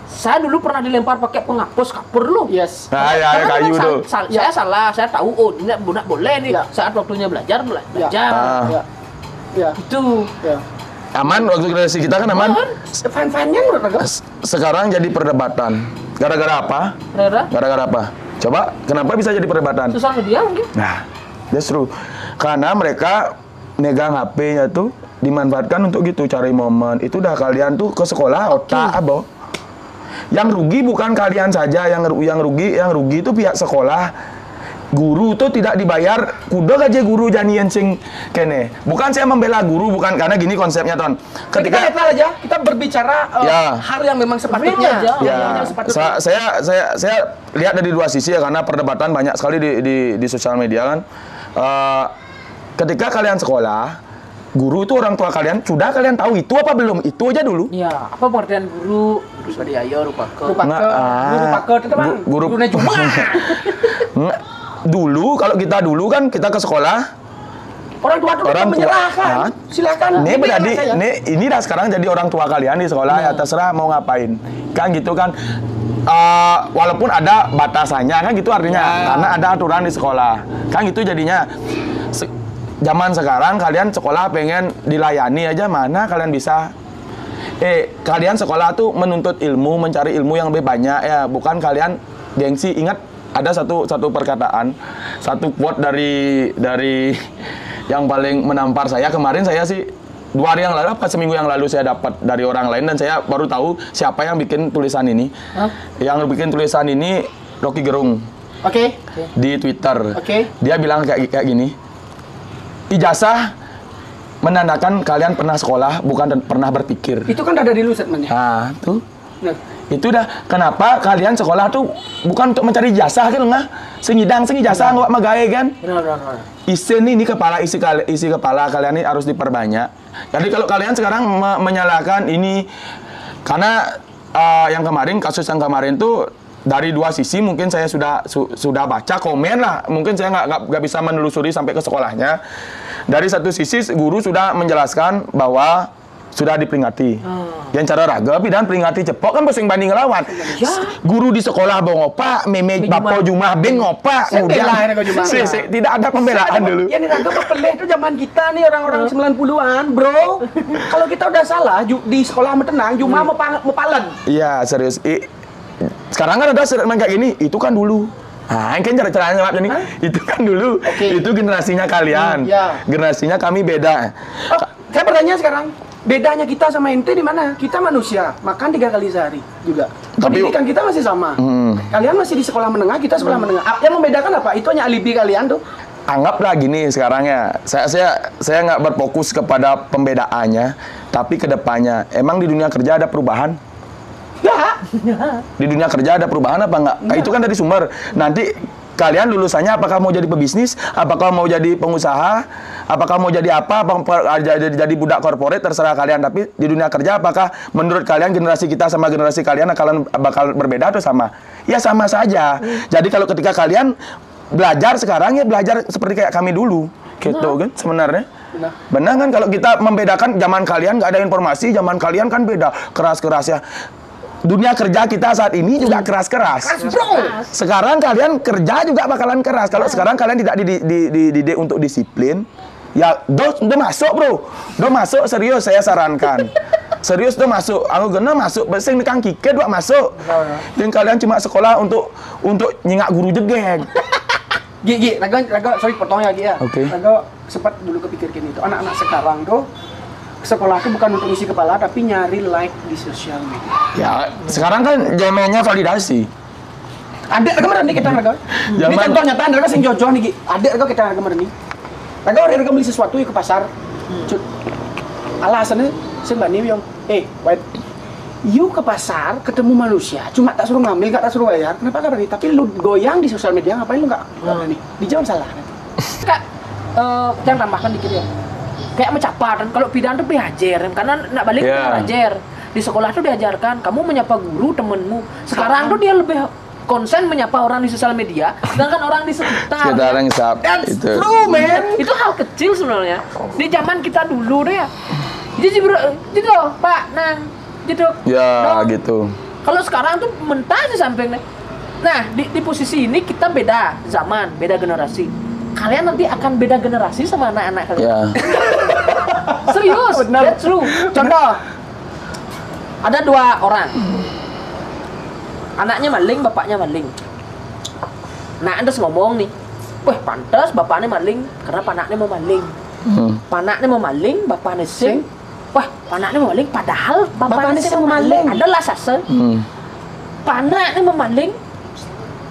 saya dulu pernah dilempar pakai penghapus kapur lu. Yes. Nah, ya Karena kayu memang tuh. Saya salah, saya tahu. Oh, ini budak boleh nih. Ya. Saat waktunya belajar. Ah. Ya. Itu. Ya. Aman waktu generasi kita kan aman. Fine-nya menurut aku. Sekarang jadi perdebatan. Gara-gara apa? Rera, Gara-gara apa? Coba, kenapa bisa jadi perdebatan? sosial media mungkin. Nah, justru karena mereka megang HP-nya tuh dimanfaatkan untuk gitu, cari momen. Itu dah kalian tuh ke sekolah otak abo. Yang rugi bukan kalian saja, yang rugi itu pihak sekolah. Guru tuh tidak dibayar, kuda gaji guru janian sing kene. Bukan saya membela guru, bukan, karena gini konsepnya Ton. Kita netral aja, kita berbicara Ya. hal yang memang sepatutnya. Real aja. Ya, Yang sepatutnya. saya lihat dari dua sisi ya, karena perdebatan banyak sekali di sosial media kan. Ketika kalian sekolah, guru itu orang tua kalian, sudah kalian tahu itu apa belum? Itu aja dulu. Ya, apa pengertian guru? Guru swadaya, rupa ke. Guru paket itu bang. Gurunya cuma. Dulu, kalau kita dulu kan kita ke sekolah, Orang tua tuh menyerahkan. Silakan. Ini Bimbing berarti anak saya. ini dah sekarang jadi orang tua kalian di sekolah ya, terserah mau ngapain. Kan gitu kan. Walaupun ada batasannya kan gitu artinya, karena ada aturan di sekolah. Kan gitu jadinya. Zaman sekarang kalian sekolah pengen dilayani aja, mana kalian bisa. Kalian sekolah tuh menuntut ilmu, mencari ilmu yang lebih banyak ya, bukan kalian gengsi. Ingat ada satu perkataan, satu quote dari yang paling menampar saya kemarin. Saya sih 2 hari yang lalu, seminggu yang lalu saya dapat dari orang lain, dan saya baru tahu siapa yang bikin tulisan ini. Yang bikin tulisan ini Rocky Gerung. Oke. Di Twitter. Oke. Dia bilang kayak gini. Ijazah menandakan kalian pernah sekolah, bukan pernah berpikir. Itu kan udah dari lu statementnya. Nah, tuh. Nah. Itu dah kenapa kalian sekolah tuh bukan untuk mencari jasa gitu nggak? Sengidang jasa nggak magae kan? Benar. Ini isi kepala kalian ini harus diperbanyak. Jadi kalau kalian sekarang menyalahkan ini karena kasus yang kemarin tuh dari dua sisi mungkin saya sudah baca komen lah. Mungkin saya nggak bisa menelusuri sampai ke sekolahnya. Dari satu sisi guru sudah menjelaskan bahwa sudah diperingati. Yang cara raga dan peringati cepok kan pusing banding ngelawan. Ya. Guru di sekolah bawa ngopak, meme bapo jumah ben ngopak. Tidak ada pembelaan dulu. Yang diraga peleh itu zaman kita nih orang-orang 90-an, bro. Kalau kita udah salah di sekolah tenang, Jumah mau palen. Iya, serius. Sekarang kan ada kayak gini, itu kan dulu. Nah, kan cara-cara jawab ini. Itu kan dulu. Itu generasinya kalian. Generasinya kami beda. Saya bertanya sekarang, bedanya kita sama ente di mana? Kita manusia, makan 3 kali sehari juga. Pendidikan kita masih sama. Kalian masih di sekolah menengah, kita sekolah menengah. Yang membedakan apa? Itu hanya alibi kalian tuh. Anggaplah gini sekarang ya. Saya nggak berfokus kepada pembedaannya, tapi kedepannya. Emang di dunia kerja ada perubahan? Ya. Di dunia kerja ada perubahan apa enggak? Itu kan dari sumber. Nanti kalian lulusannya apakah mau jadi pebisnis, apakah mau jadi pengusaha, apakah mau jadi apa, jadi budak korporat, terserah kalian. Tapi di dunia kerja apakah menurut kalian generasi kita sama generasi kalian bakal berbeda atau sama? Ya sama saja. Jadi kalau ketika kalian belajar sekarang ya belajar seperti kayak kami dulu. Gitu kan sebenarnya. Benar kan kalau kita membedakan zaman kalian nggak ada informasi, zaman kalian kan beda, keras-kerasnya. Dunia kerja kita saat ini juga keras-keras. Sekarang kalian kerja juga bakalan keras. Kalau sekarang kalian tidak dididik untuk disiplin, ya udah masuk bro. Udah masuk serius saya sarankan. Serius udah masuk. Aku gena masuk. Besing nikang kike dua masuk. Dan kalian cuma sekolah untuk nyingak guru jegeng. Gi, raga, sorry potong ya Gi ya. Oke. Raga sempat dulu kepikirkan itu. Anak-anak sekarang tuh sekolah itu bukan untuk isi kepala tapi nyari like di sosial media. Ya, sekarang kan zamannya validasi. Ada kemarin nih kita raga. Ini contoh nyata raga sing jojo nih Gi. Ada raga kita kemarin nih. Raga beli sesuatu ke pasar. Alasannya saya mbak Nim yang, wait. You ke pasar ketemu manusia, cuma tak suruh ngambil, tak suruh bayar. Kenapa karena ini? Tapi lu goyang di sosial media, ngapain lu nggak berani? Dijawab salah. Kak, jangan tambahkan dikit ya. Kayak mencapat, kalau pidana tuh belajar, karena nak balik itu belajar. Di sekolah tuh diajarkan, kamu menyapa guru temenmu. Sekarang tuh dia lebih konsen menyapa orang di sosial media, sedangkan orang di sekitar. Itu. True, man. Itu hal kecil sebenarnya. Di zaman kita dulu deh ya. Jadi gitu, Pak, Nang. Gitu. Ya, gitu. Kalau sekarang tuh mentah sih sampingnya. Nah, di posisi ini kita beda zaman, beda generasi. Kalian nanti akan beda generasi sama anak-anak kalian. Ya. Serius, that's true. Contoh, ada 2 orang. Anaknya maling, bapaknya maling. Nah, Anda ngomong nih, wah pantas bapaknya maling karena panaknya mau maling. Panaknya mau maling, bapaknya sing. Wah, panaknya mau maling padahal bapaknya sing mau maling. Adalah sase. Panaknya mau maling,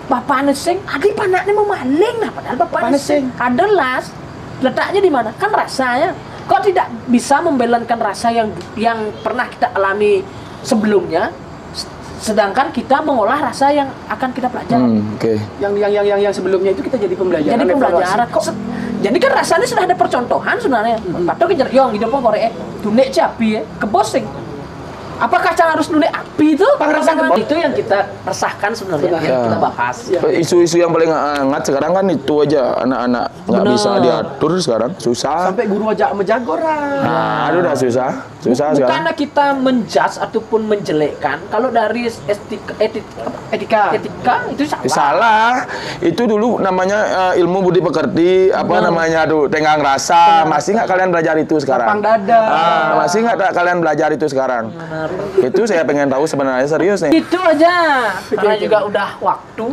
bapaknya sing, adik panaknya mau maling, nah padahal bapaknya sing. Adalah letaknya di mana? Kan rasanya. Kok tidak bisa membelankan rasa yang pernah kita alami sebelumnya, sedangkan kita mengolah rasa yang akan kita pelajari. Yang sebelumnya itu kita jadi pembelajaran. Jadi pembelajaran. Jadi kan rasanya sudah ada percontohan sebenarnya. Padahal kejar yong gitu pun korek dunek capi ya, kebosing. Apakah cara harus nulis api itu? Itu yang kita resahkan sebenarnya, yang kita bahas. Isu-isu yang paling hangat sekarang kan itu aja, anak-anak nggak bisa diatur sekarang, susah. Sampai guru aja menjago Nah, aduh udah susah sekarang. Bukannya kita menjudge ataupun menjelekkan, kalau dari etika itu salah. Salah. Itu dulu namanya ilmu budi pekerti, namanya tuh tenggang rasa. Masih nggak kalian belajar itu sekarang? Lapang dada. Masih nggak kalian belajar itu sekarang? Itu saya pengen tahu sebenarnya, serius nih. Itu aja. Karena juga udah waktu.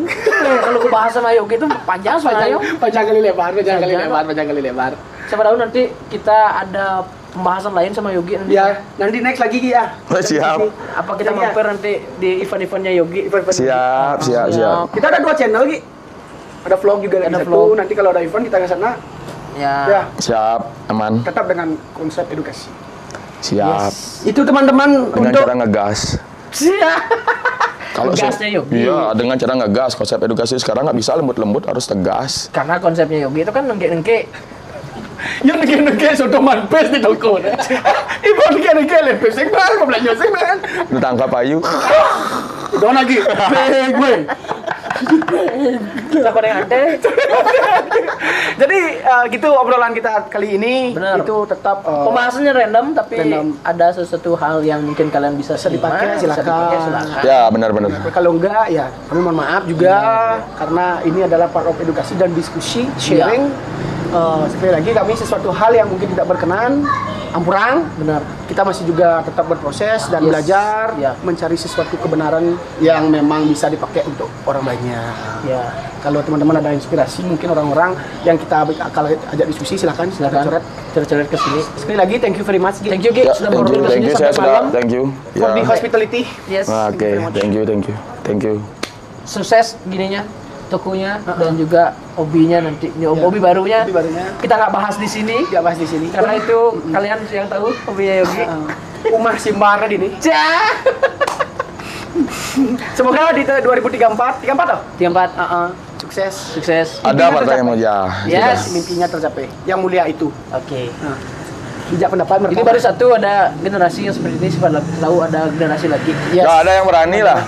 Kalau gue bahas sama Yogi itu panjang soalnya. Panjang kali lebar. Siapa tahu nanti kita ada pembahasan lain sama Yogi nanti. Ya, nanti next lagi Gi ya. Siap. Apa kita mampir nanti di event-eventnya Yogi? Siap. Kita ada 2 channel Gi. Ada vlog juga ada vlog. Nanti kalau ada event kita ke sana. Ya. Siap, aman. Tetap dengan konsep edukasi. Siap. Itu teman-teman Dengan untuk cara ngegas. Kalau Gasnya Yogi. Iya, dengan cara ngegas. Konsep edukasi sekarang nggak bisa lembut-lembut, harus tegas. Karena konsepnya Yogi itu kan nengke-nengke. Yang nege-nege sodoman pes di toko. Ibu nege-nege lepes sing bar kok belanja sing man. Ditangkap ayu. Udah lagi. Gue. Takut yang ada. Jadi gitu obrolan kita kali ini. Benar. Itu tetap Pembahasannya random tapi Random. ada sesuatu hal yang mungkin kalian bisa dipakai, simak, bisa silakan. dipakai, silakan. Ya, benar-benar. kalau enggak ya kami mohon maaf juga karena ini adalah part of edukasi dan diskusi sharing. Sekali lagi kami sesuatu hal yang mungkin tidak berkenan, ampurang. Benar. Kita masih juga tetap berproses dan Yes. belajar Ya. mencari sesuatu kebenaran yang memang bisa dipakai untuk orang banyak. Ya. Kalau teman-teman ada inspirasi mungkin orang-orang yang kita kalau ajak diskusi silakan Silakan coret-coret ke sini. Sekali lagi thank you very much. Thank you, Gi. Ya, Sudah thank you, berorganisasi thank you. sampai Saya sudah, malam. thank you. For the Ya. hospitality. Yes. Oke, thank you. Sukses gininya, tokonya dan juga hobinya nanti. Hobi barunya. Hobi barunya. Kita nggak bahas di sini Nggak bahas di sini. karena itu kalian yang tahu hobinya Yogi. Umar Simbaran ini. Cah. Semoga di 2034, 34 toh? 34. Sukses. Sukses. Ada partanya mau ya. Yes. Mimpinya tercapai. Yang mulia itu. Oke. Bijak pendapat Ini baru satu, ada generasi yang seperti ini, siapa tahu ada generasi lagi. Yes. Nggak ada yang berani lah.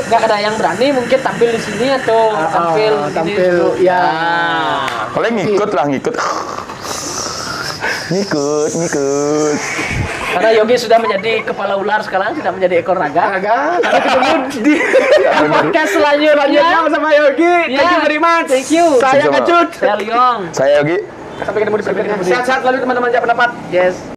Nggak ada yang berani mungkin tampil di sini atau tampil gini tampil, dulu. ya. Paling ngikut lah, ngikut. Ngikut. Karena Yogi sudah menjadi kepala ular sekarang, tidak menjadi ekor naga. Agak, sampai ketemu di Podcast selanjutnya. sama Yogi. Ya. Thank you very much. Thank you. Saya Sama-sama. Ngecut. Saya Liong. Saya Yogi. Sampai ketemu di berikutnya. Sehat-sehat selalu teman-teman Jak pendapat. Yes.